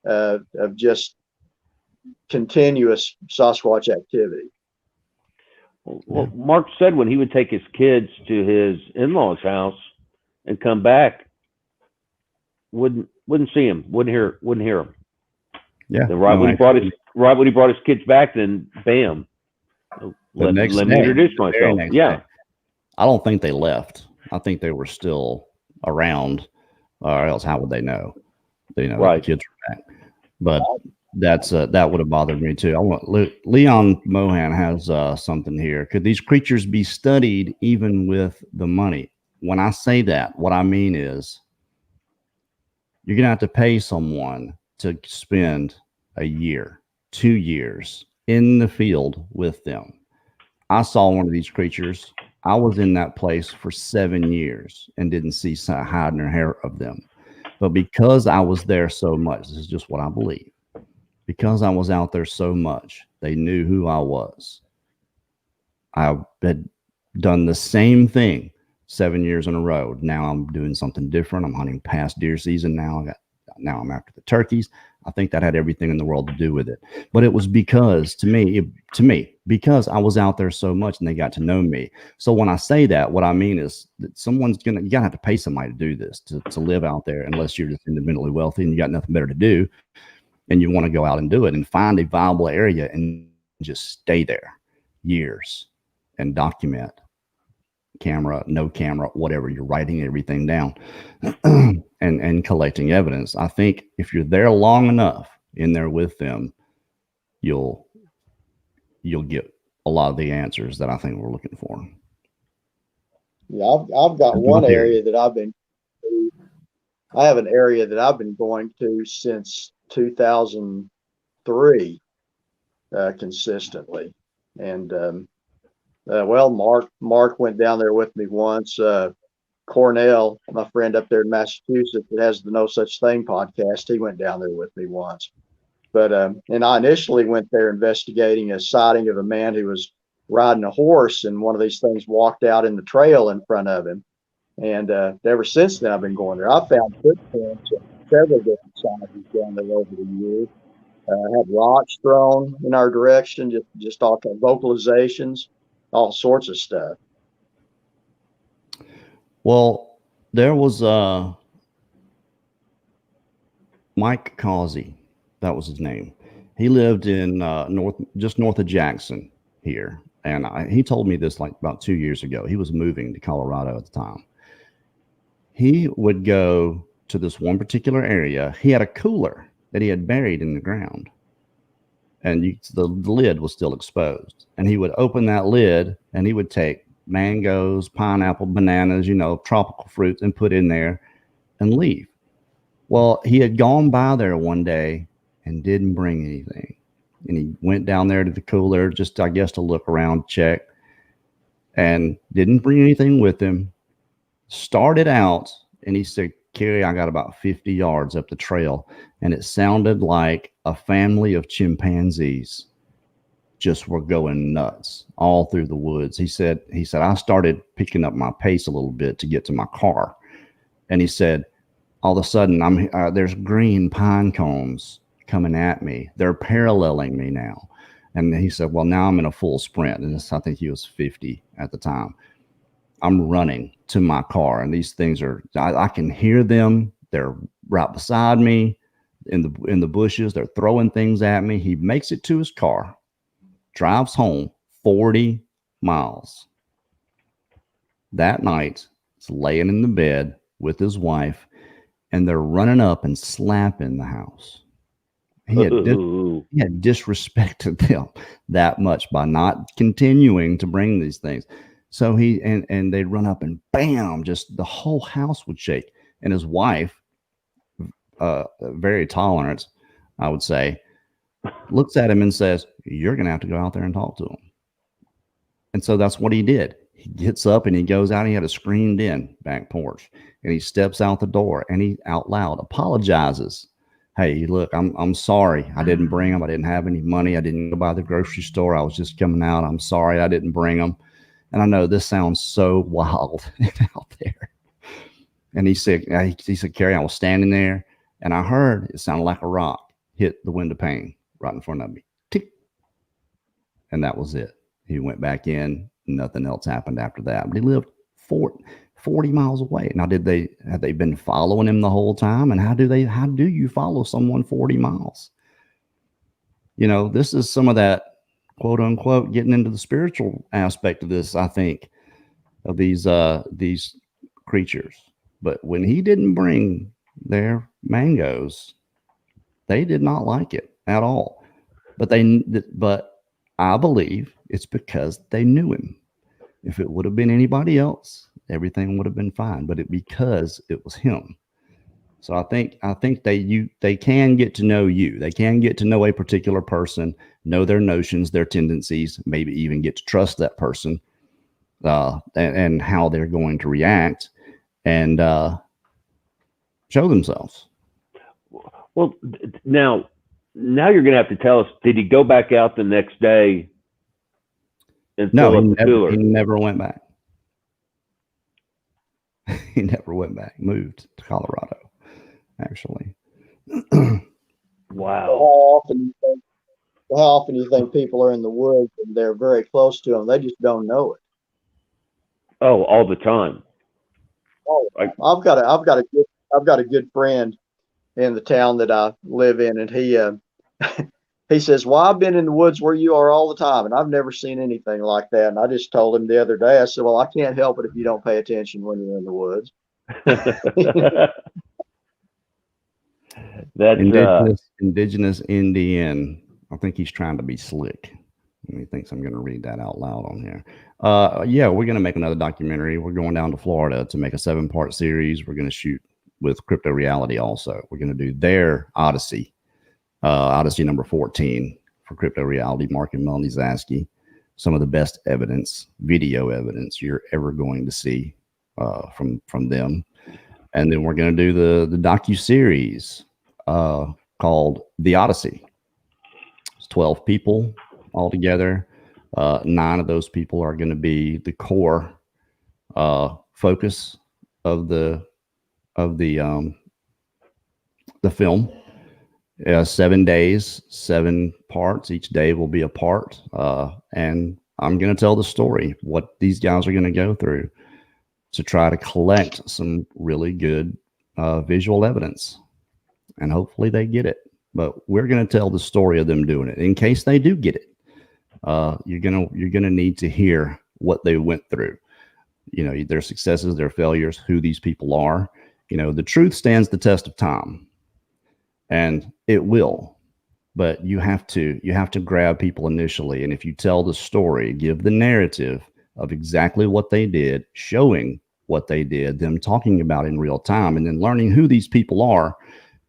of just continuous Sasquatch activity. Well, Mark said when he would take his kids to his in-laws' house and come back, wouldn't see him, wouldn't hear him. Yeah. And right when he brought his kids back, then bam, let me introduce myself. Yeah. Day. I don't think they left. I think they were still around, or else how would they know? They know right. The kids were back. But that would have bothered me too. I want Leon Mohan has something here. Could these creatures be studied even with the money? When I say that, what I mean is you're gonna have to pay someone to spend a year, 2 years in the field with them. I saw one of these creatures. I was in that place for 7 years and didn't see hide nor hair of them. But because I was there so much, this is just what I believe. Because I was out there so much, they knew who I was. I had done the same thing 7 years in a row. Now I'm doing something different. I'm hunting past deer season now. Now I'm after the turkeys. I think that had everything in the world to do with it. But it was because, to me, because I was out there so much and they got to know me. So when I say that, what I mean is that you gotta have to pay somebody to do this, to live out there, unless you're just independently wealthy and you got nothing better to do. and you want to go out and do it and find a viable area and just stay there years and document. Camera, no camera, whatever, you're writing everything down and collecting evidence. I think if you're there long enough in there with them, you'll get a lot of the answers that I think we're looking for. Yeah, I've got one area that I have an area that I've been going to since 2003 consistently. And well, Mark went down there with me once. Cornell, my friend up there in Massachusetts that has the No Such Thing podcast, he went down there with me once. But and I initially went there investigating a sighting of a man who was riding a horse, and one of these things walked out in the trail in front of him. And ever since then, I've been going there. I found footprints of several different sightings down there over the years. Had rocks thrown in our direction, just all kind of vocalizations, all sorts of stuff. Well, there was Mike Causey, that was his name. He lived in just north of Jackson here, and he told me this like about 2 years ago. He was moving to Colorado at the time. He would go to this one particular area. He had a cooler that he had buried in the ground, and the lid was still exposed. And he would open that lid, and he would take mangoes, pineapple, bananas, tropical fruits, and put in there and leave. Well, he had gone by there one day and didn't bring anything. And he went down there to the cooler, just, I guess, to look around, check, and didn't bring anything with him. Started out, and he said, Kerry, I got about 50 yards up the trail, and it sounded like a family of chimpanzees just were going nuts all through the woods. He said, I started picking up my pace a little bit to get to my car. And he said, all of a sudden, there's green pine cones coming at me. They're paralleling me now. And he said, well, now I'm in a full sprint. And I think he was 50 at the time. I'm running to my car, and these things I can hear them. They're right beside me in the bushes. They're throwing things at me. He makes it to his car, drives home 40 miles. That night, he's laying in the bed with his wife, and they're running up and slapping the house. He had disrespected them that much by not continuing to bring these things. So and they'd run up and bam, just the whole house would shake. And his wife, very tolerant, I would say, looks at him and says, you're going to have to go out there and talk to him. And so that's what he did. He gets up and he goes out. He had a screened in back porch, and he steps out the door, and he out loud apologizes. Hey, look, I'm sorry. I didn't bring them. I didn't have any money. I didn't go by the grocery store. I was just coming out. I'm sorry I didn't bring them. And I know this sounds so wild out there. And he said, Kerry, I was standing there, and I heard it sounded like a rock hit the window pane right in front of me. Tick. And that was it. He went back in. Nothing else happened after that. But he lived 40 miles away. Now, had they been following him the whole time? And how do you follow someone 40 miles? This is some of that, quote unquote, getting into the spiritual aspect of this, I think, of these creatures. But when he didn't bring their mangoes, they did not like it at all. But I believe it's because they knew him. If it would have been anybody else, everything would have been fine. But because it was him. So I think they can get to know you. They can get to know a particular person, know their notions, their tendencies, maybe even get to trust that person, and how they're going to react, and show themselves. Well, now you're going to have to tell us, did he go back out the next day and fill up the cooler? He never went back. He never went back. Moved to Colorado, actually. Wow. How often do you think people are in the woods and they're very close to them? They just don't know it. Oh, all the time. Oh, I've got a good friend in the town that I live in, and he he says, "Well, I've been in the woods where you are all the time, and I've never seen anything like that." And I just told him the other day, I said, "Well, I can't help it if you don't pay attention when you're in the woods." That's indigenous Indian. I think he's trying to be slick. And he thinks I'm going to read that out loud on here. Yeah, we're going to make another documentary. We're going down to Florida to make a 7-part series. We're going to shoot with Crypto Reality also. We're going to do their Odyssey, Odyssey number 14 for Crypto Reality, Mark and Melanie Zasky. Some of the best evidence, video evidence you're ever going to see from them. And then we're going to do the docu-series called The Odyssey. It's 12 people all together. 9 of those people are going to be the core focus of the film. 7 days, 7 parts. Each day will be a part, and I'm going to tell the story, what these guys are going to go through to try to collect some really good visual evidence, and hopefully they get it. But we're going to tell the story of them doing it. In case they do get it, you're gonna need to hear what they went through. You know, their successes, their failures, who these people are. You know, the truth stands the test of time, and it will. But you have to grab people initially, and if you tell the story, give the narrative of exactly what they did, showing what they did, them talking about it in real time, and then learning who these people are,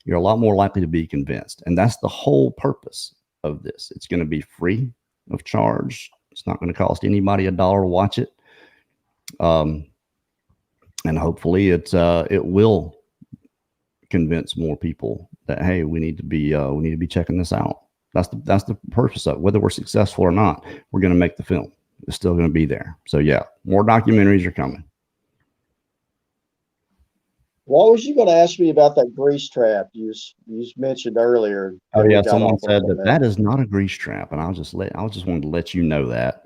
you're a lot more likely to be convinced. And that's the whole purpose of this. It's going to be free of charge. It's not going to cost anybody $1 to watch it. And hopefully it will convince more people that, hey, we need to be checking this out. That's the purpose of it. Whether we're successful or not, we're going to make the film. It's still going to be there. So yeah, more documentaries are coming. What was you going to ask me about that grease trap you mentioned earlier? Oh yeah, someone said that is not a grease trap, and I just wanted to let you know that.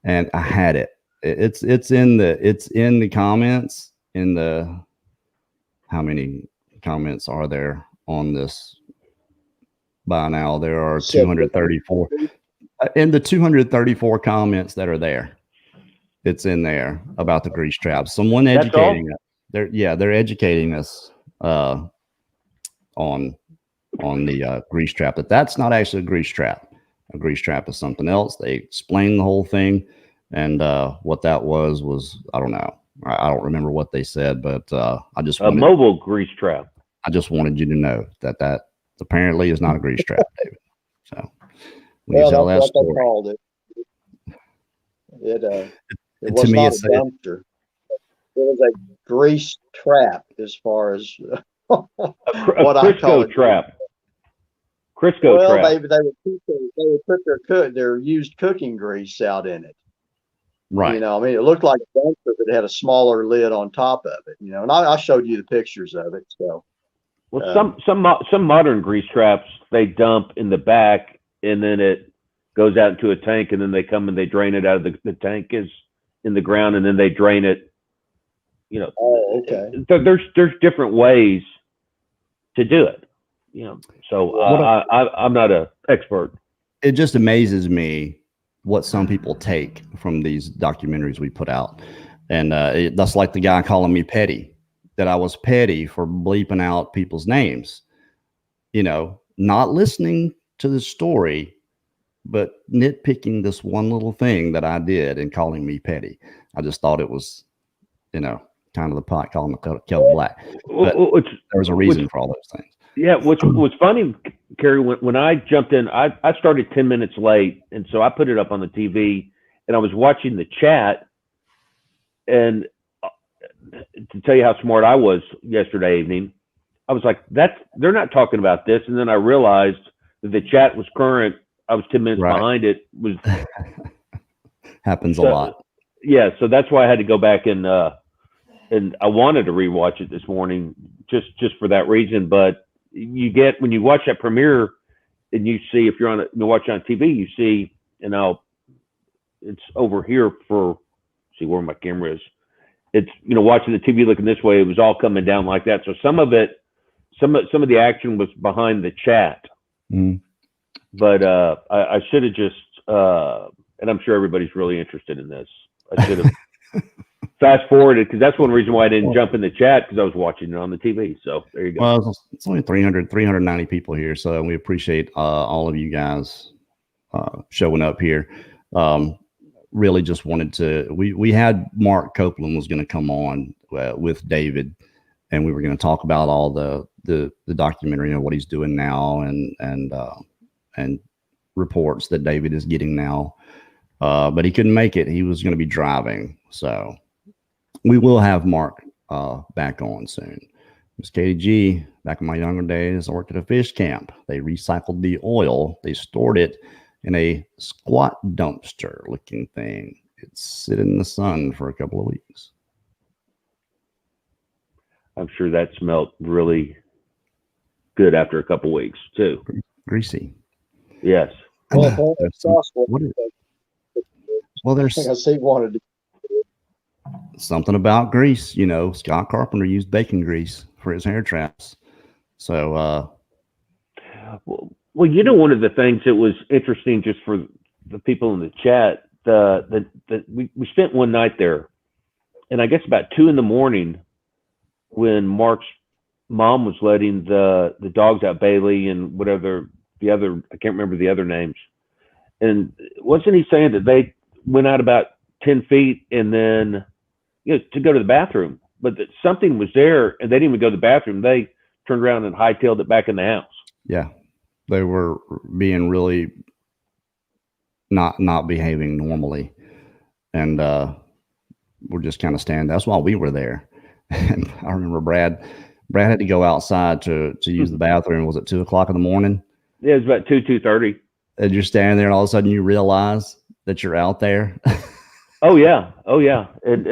And I had it. It's in the comments. In the, how many comments are there on this by now? There are 234. In the 234 comments that are there, it's in there about the grease trap. Someone educating us. They're educating us on the grease trap. That's not actually a grease trap. A grease trap is something else. They explained the whole thing, and what that was I don't know. I don't remember what they said, but I just wanted, mobile grease trap. I just wanted you to know that apparently is not a grease trap, David. So well, that's what they called it. It was not a dumpster. It was a grease trap, as far as what I call it. Trap. Crisco well, trap. They would put their used cooking grease out in it. Right. You know, I mean, it looked like a dumpster, but it had a smaller lid on top of it. You know, and I showed you the pictures of it. So, well, some modern grease traps, they dump in the back, and then it goes out into a tank, and then they come and they drain it out of the tank is in the ground, and then they drain it. You know, okay. There's different ways to do it. You know, so I'm not an expert. It just amazes me what some people take from these documentaries we put out, and that's like the guy calling me petty, that I was petty for bleeping out people's names. You know, not listening to the story, but nitpicking this one little thing that I did and calling me petty. I just thought it was, you know, kind of the pot calling the kettle black. But there was a reason for all those things. Yeah, what's funny, Kerry, when I jumped in, I started 10 minutes late, and so I put it up on the TV, and I was watching the chat, and to tell you how smart I was yesterday evening, I was like, they're not talking about this, and then I realized that the chat was current. I was 10 minutes behind it. Was happens a lot. Yeah, so that's why I had to go back and I wanted to rewatch it this morning just for that reason. But when you watch that premiere, and you see, if you're watching on TV, you see, you know, it's over here see where my camera is, it's, watching the TV looking this way, it was all coming down like that. So some of it, some of the action was behind the chat. Mm. But I should have just, and I'm sure everybody's really interested in this. I should have fast forwarded, because that's one reason why I didn't jump in the chat, because I was watching it on the TV. So there you go. Well, it's only 390 people here, so we appreciate all of you guys showing up here. Really just wanted to, we had Mark Copeland was going to come on with David, and we were going to talk about all the documentary, what he's doing now, and reports that David is getting now. But he couldn't make it. He was going to be driving. So we will have Mark back on soon. Miss Katie G, back in my younger days, I worked at a fish camp. They recycled the oil. They stored it in a squat dumpster looking thing. It's sitting in the sun for a couple of weeks. I'm sure that smelled really good after a couple of weeks too. Greasy. Yes. Well, there's I see wanted to. something about grease. Scott Carpenter used bacon grease for his hair traps. So, well, one of the things that was interesting, just for the people in the chat, we spent one night there, and I guess about 2 a.m, when Mark's mom was letting the dogs out, Bailey and whatever the other, I can't remember the other names. And wasn't he saying that they went out about 10 feet and then, to go to the bathroom, but that something was there and they didn't even go to the bathroom. They turned around and hightailed it back in the house. Yeah. They were being really not behaving normally. And we're just kind of standing. That's why we were there. And I remember Brad had to go outside to use the bathroom. Was it 2 o'clock in the morning? Yeah, it was about 2:30. And you're standing there and all of a sudden you realize that you're out there. Oh yeah. And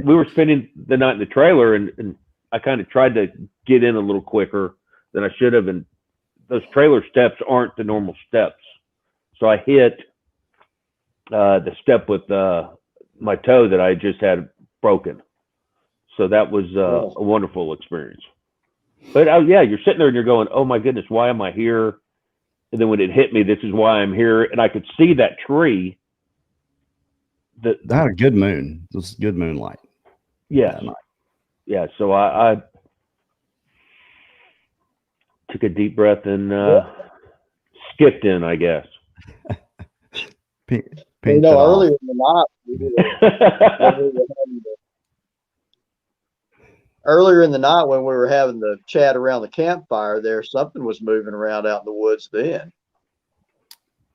we were spending the night in the trailer, and I kind of tried to get in a little quicker than I should have. And those trailer steps aren't the normal steps. So I hit the step with my toe that I just had broken. So that was a wonderful experience. But you're sitting there and you're going, oh my goodness, why am I here? And then when it hit me, this is why I'm here. And I could see that tree. That had a good moon. It was good moonlight. Yeah. Yeah. So I took a deep breath and skipped in, I guess. Earlier in the night, earlier in the night when we were having the chat around the campfire there, something was moving around out in the woods then.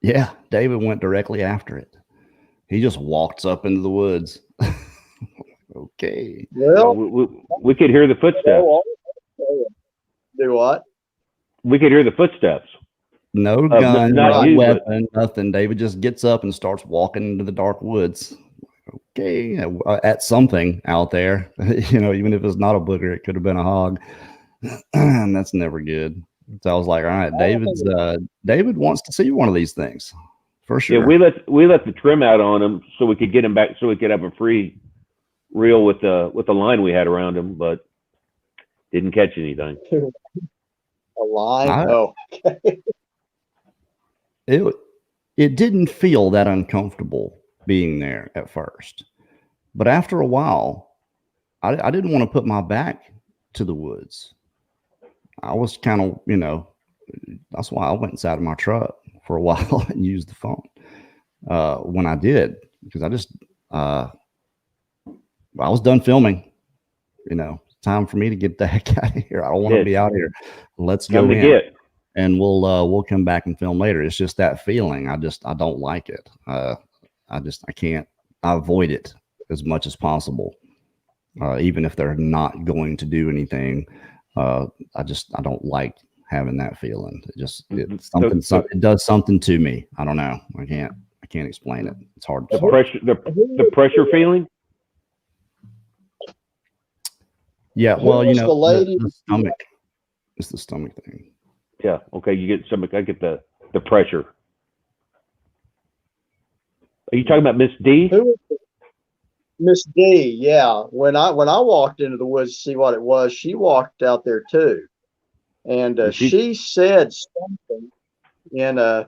Yeah, David went directly after it. He just walks up into the woods. Okay. Well, we could hear the footsteps. Do what? We could hear the footsteps. No gun, not no you, weapon, nothing. David just gets up and starts walking into the dark woods. Okay, at something out there, even if it's not a booger, it could have been a hog. And that's never good. So I was like, all right, David wants to see one of these things for sure. Yeah, we let the trim out on him so we could get him back, so we could have a free reel with the line we had around him, but didn't catch anything. A line? It didn't feel that uncomfortable being there at first, but after a while, I didn't want to put my back to the woods. I was kind of, that's why I went inside of my truck for a while and used the phone when I did, because I just, I was done filming, time for me to get the heck out of here. I don't want to be out here. Let's go in. And we'll come back and film later. It's just that feeling. I don't like it. I can't. I avoid it as much as possible. Even if they're not going to do anything, I don't like having that feeling. It does something to me. I don't know. I can't explain it. It's hard. The pressure feeling. Yeah. Well, the stomach. It's the stomach thing. Yeah. Okay. You get stomach. I get the pressure. Are you talking about Miss D? Miss D, yeah. When I walked into the woods to see what it was, she walked out there too, and she said something in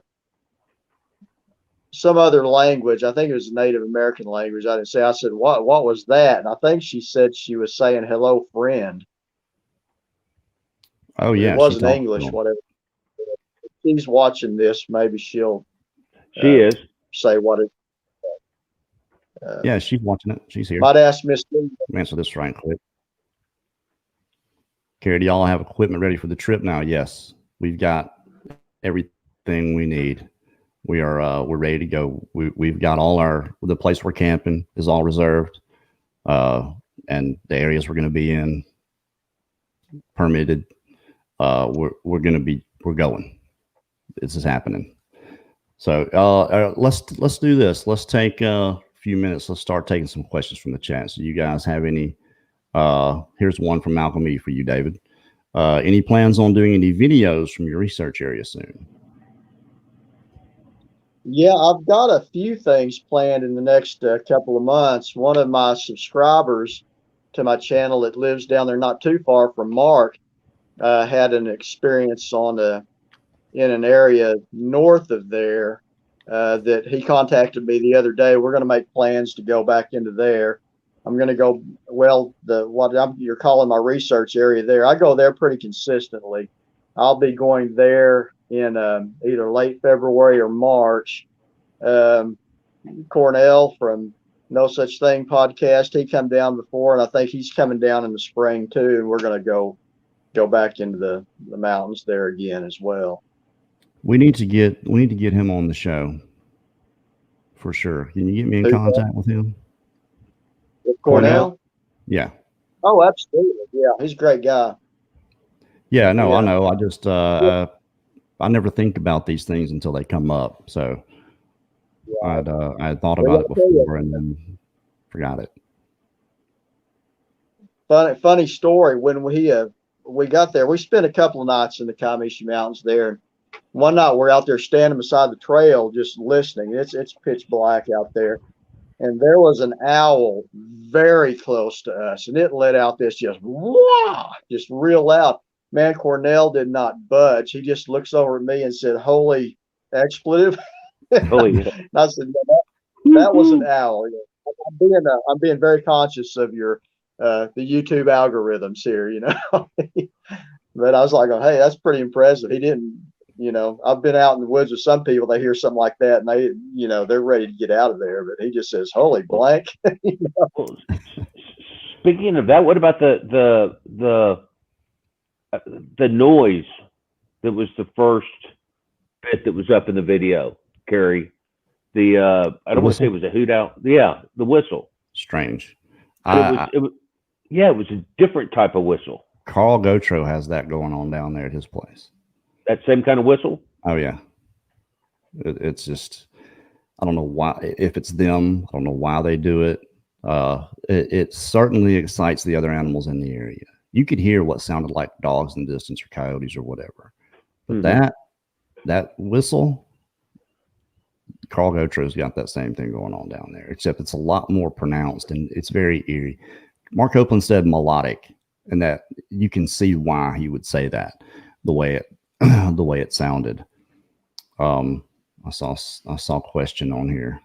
some other language. I think it was a Native American language. I didn't say. I said, "What? What was that?" And I think she said she was saying "Hello, friend." Oh But it yeah, she wasn't talked to English. him. Whatever. If she's watching this, maybe she'll She is. say what it. Yeah, she's watching it. She's here. Might ask Miss D. Answer this right quick. Carrie, do y'all have equipment ready for the trip now? Yes, we've got everything we need. We're ready to go. We've got the place we're camping is all reserved, and the areas we're going to be in permitted. We're going. This is happening. So let's do this. Let's take a few minutes. Let's start taking some questions from the chat. So you guys have any? Here's one from Malcolm E for you, David. Any plans on doing any videos from your research area soon? Yeah, I've got a few things planned in the next couple of months. One of my subscribers to my channel that lives down there not too far from Mark had an experience in an area north of there that he contacted me the other day. We're going to make plans to go back into there. I'm going to go, well, you're calling my research area there. I go there pretty consistently. I'll be going there in either late February or March. Cornell from No Such Thing podcast, he come down before, and I think he's coming down in the spring too. And we're going to go back into the mountains there again as well. We need to get him on the show for sure. Can you get me in contact with him? With Cornell? Yeah. Oh, absolutely. Yeah, he's a great guy. Yeah, no, yeah. I know. I just I never think about these things until they come up. So yeah. I had thought about it before and then forgot it. Funny story. When we got there, we spent a couple of nights in the Comanche Mountains there. One night we're out there standing beside the trail just listening. It's pitch black out there. And there was an owl very close to us, and it let out this just real loud. Man, Cornell did not budge. He just looks over at me and said, "Holy expletive." Holy. And I said, that was an owl. I'm being very conscious of the YouTube algorithms here, you know. But I was like, "Oh, hey, that's pretty impressive." He didn't, I've been out in the woods with some people, they hear something like that and they're ready to get out of there. But he just says, "Holy blank." Speaking of that, what about the noise that was the first bit that was up in the video, Carrie? I don't want to say it was a hoot owl. Yeah, the whistle. Strange. It was a different type of whistle. Carl Gotro has that going on down there at his place. That same kind of whistle? Oh yeah. It's just, I don't know why, if it's them, I don't know why they do it. It certainly excites the other animals in the area. You could hear what sounded like dogs in the distance or coyotes or whatever. But that whistle, Carl Gotro's got that same thing going on down there, except it's a lot more pronounced and it's very eerie. Mark Copeland said melodic, and that you can see why he would say that, the way it sounded. I saw a question on here.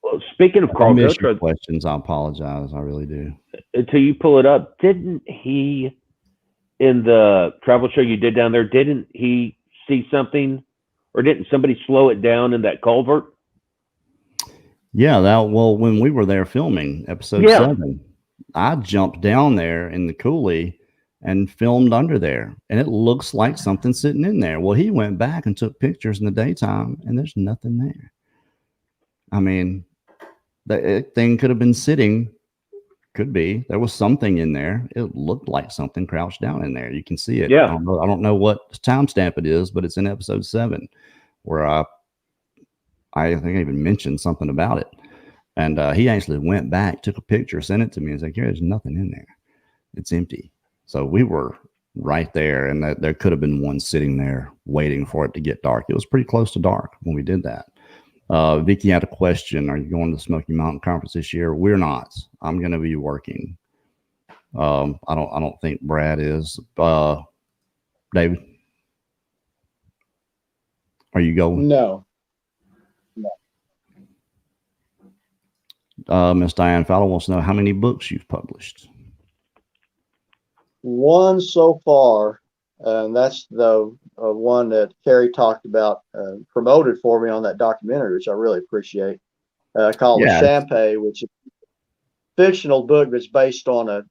Well, speaking of Carl Gotro questions, I apologize. I really do. Until you pull it up, didn't he, in the travel show you did down there, didn't he see something, or didn't somebody slow it down in that culvert? Yeah, when we were there filming episode 7, I jumped down there in the coulee and filmed under there, and it looks like something's sitting in there. Well, he went back and took pictures in the daytime, and there's nothing there. I mean, the thing could have been sitting. Could be. There was something in there. It looked like something crouched down in there. You can see it. Yeah. I don't know what timestamp it is, but it's in episode 7, where I think I even mentioned something about it. And he actually went back, took a picture, sent it to me, and said, "There's nothing in there. It's empty." So we were right there, and there could have been one sitting there waiting for it to get dark. It was pretty close to dark when we did that. Vicky had a question. Are you going to the Smoky Mountain Conference this year? We're not. I'm going to be working. I don't think Brad is. David, are you going? No. Miss Diane Fowler wants to know how many books you've published. One so far, and that's the one that Carrie talked about, promoted for me on that documentary, which I really appreciate, called The Champagne, which is a fictional book that's based on a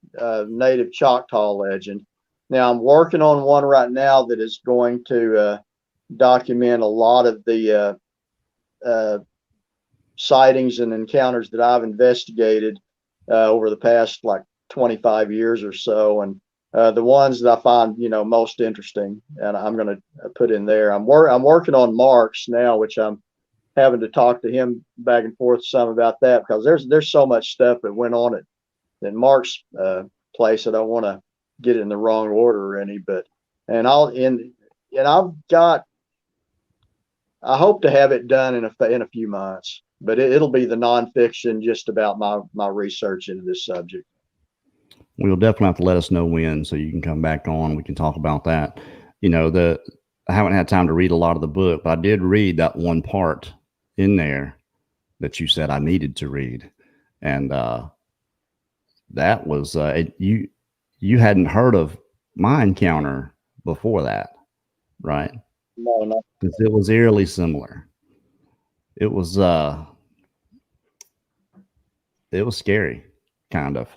native Choctaw legend. Now, I'm working on one right now that is going to document a lot of the sightings and encounters that I've investigated over the past like 25 years or so, and the ones that I find most interesting, and I'm going to put in there. I'm working on Mark's now, which I'm having to talk to him back and forth some about that, because there's so much stuff that went on at Mark's place. I don't want to get it in the wrong order or any, but and I've got, I hope to have it done in a few months, but it'll be the nonfiction just about my research into this subject. We'll definitely have to let us know when, so you can come back on. We can talk about that. I haven't had time to read a lot of the book, but I did read that one part in there that you said I needed to read. And that was, you hadn't heard of my encounter before that, right? No. Because it was eerily similar. It was scary, kind of.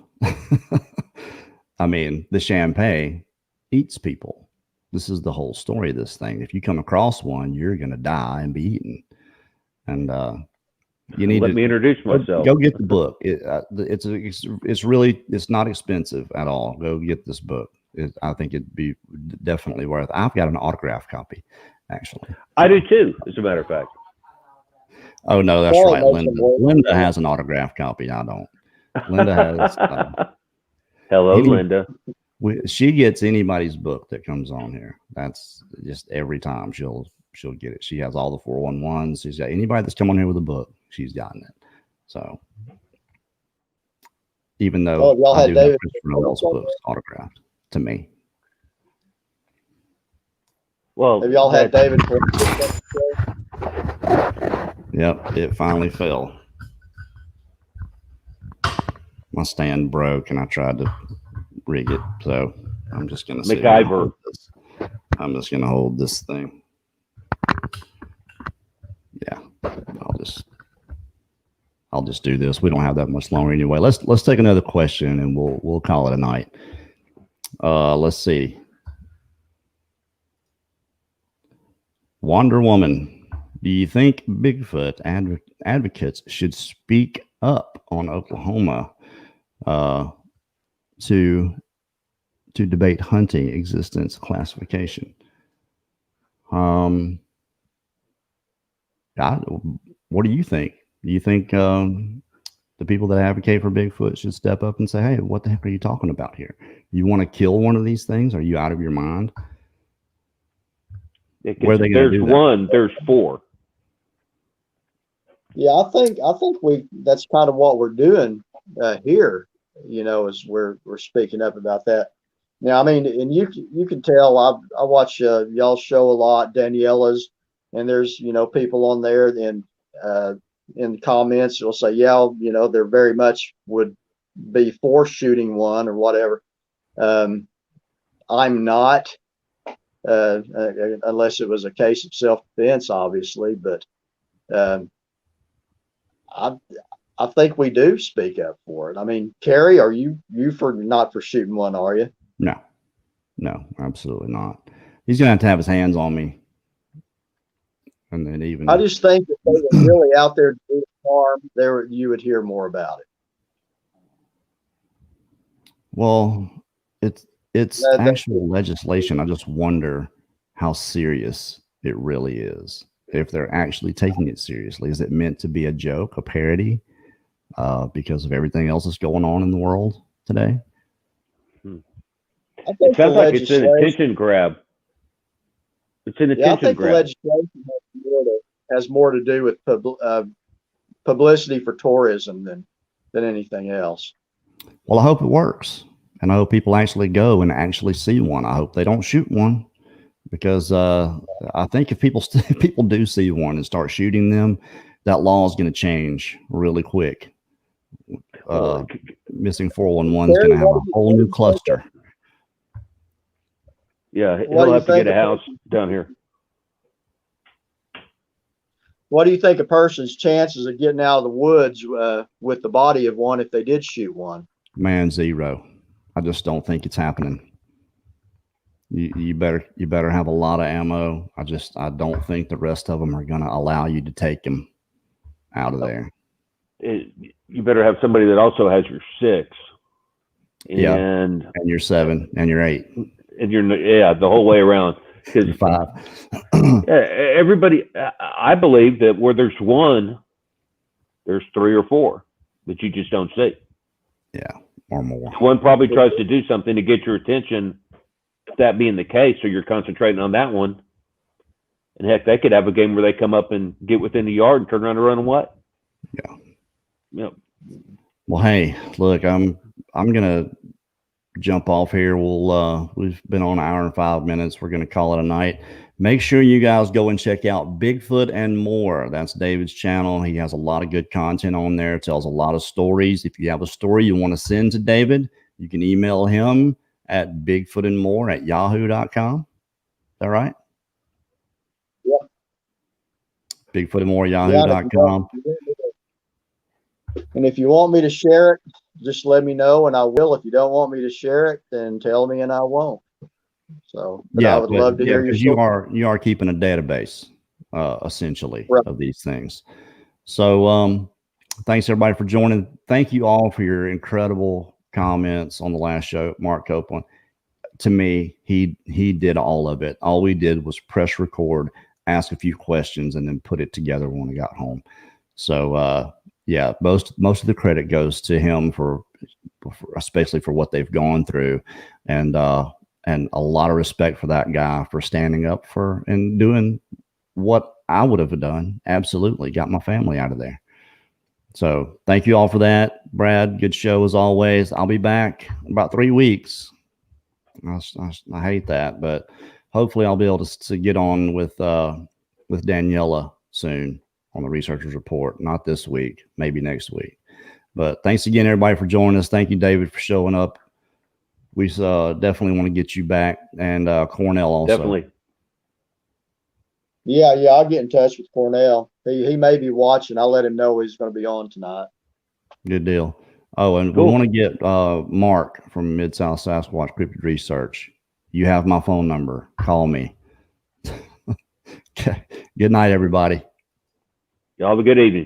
I mean, the champagne eats people. This is the whole story of this thing. If you come across one, you're going to die and be eaten. And you need Let me introduce myself. Go get the book. It's not expensive at all. Go get this book. I think it'd be definitely worth. I've got an autographed copy, actually. I do too, as a matter of fact. Oh no, that's right. Linda has an autographed copy. I don't. Linda has. Hello, Linda. She gets anybody's book that comes on here. That's just every time she'll get it. She has all the 411s. She's got anybody that's come on here with a book, she's gotten it. So even though y'all I had do David have Christopher Noel's books autographed to me. Well, have y'all had David? Yep, it finally fell. My stand broke and I tried to rig it, so I'm just gonna MacGyver. I'm just gonna hold this thing. Yeah, I'll just do this. We don't have that much longer anyway. Let's take another question and we'll call it a night. Let's see. Wonder Woman, do you think Bigfoot advocates should speak up on Oklahoma to debate hunting existence classification? What do you think? Do you think the people that advocate for Bigfoot should step up and say, hey, what the heck are you talking about here? You want to kill one of these things? Are you out of your mind? Where are they going to do that? There's one, there's four. Yeah, I think that's kind of what we're doing here, as we're speaking up about that. Now, I mean, and you can tell I watch y'all show a lot, Daniela's, and there's people on there in the comments will say, yeah, they're very much would be for shooting one or whatever. I'm not, unless it was a case of self-defense, obviously, but I think we do speak up for it. I mean, Carrie, are you not for shooting one, are you? No, absolutely not. He's gonna have to have his hands on me. And then I just think if they were really out there to do harm, you would hear more about it. Well, it's actual legislation. I just wonder how serious it really is. If they're actually taking it seriously, is it meant to be a joke, a parody, because of everything else that's going on in the world today? It sounds like it's an attention grab. It's an attention grab. I think the legislation has more has more to do with publicity for tourism than anything else. Well, I hope it works, and I hope people actually go and actually see one. I hope they don't shoot one, because I think if people do see one and start shooting them, that law is going to change really quick. Missing 411 is going to have a whole new cluster. Yeah, he'll have to get a house down here. What do you think a person's chances of getting out of the woods with the body of one if they did shoot one? Man, 0. I just don't think it's happening. You better have a lot of ammo. I don't think the rest of them are going to allow you to take them out of there. You better have somebody that also has your 6. And your 7 and your 8. And the whole way around. Because 5. Everybody, I believe that where there's one, there's 3 or 4 that you just don't see. Yeah, or more. One probably tries to do something to get your attention. That being the case, so you're concentrating on that one. And heck, they could have a game where they come up and get within the yard and turn around and run and what? Yeah. Yep. Well, hey, look, I'm gonna jump off here. We've been on 1 hour and 5 minutes. We're gonna call it a night. Make sure you guys go and check out Bigfoot and More. That's David's channel. He has a lot of good content on there. Tells a lot of stories. If you have a story you want to send to David, you can email him at bigfootandmore@yahoo.com. Is that right? Yeah. Bigfootandmore@yahoo.com. And if you want me to share it, just let me know and I will. If you don't want me to share it, then tell me and I won't. So I would love to hear your story. You are keeping a database essentially right. of these things. So thanks everybody for joining. Thank you all for your incredible comments on the last show. Mark Copeland, to me, he did all of it. All we did was press record, ask a few questions, and then put it together when we got home. So yeah, most of the credit goes to him for especially for what they've gone through, and a lot of respect for that guy for standing up for and doing what I would have done. Absolutely, got my family out of there. So thank you all for that. Brad, good show as always. I'll be back in about 3 weeks. I hate that, but hopefully I'll be able to get on with Daniela soon on the Researchers Report. Not this week, maybe next week. But thanks again, everybody, for joining us. Thank you, David, for showing up. We definitely want to get you back, and Cornell also. Definitely. Yeah, I'll get in touch with Cornell. He may be watching. I'll let him know he's going to be on tonight. Good deal. Oh, and cool. We want to get Mark from Mid-South Sasquatch Cryptid Research. You have my phone number. Call me. Okay. Good night, everybody. Y'all have a good evening.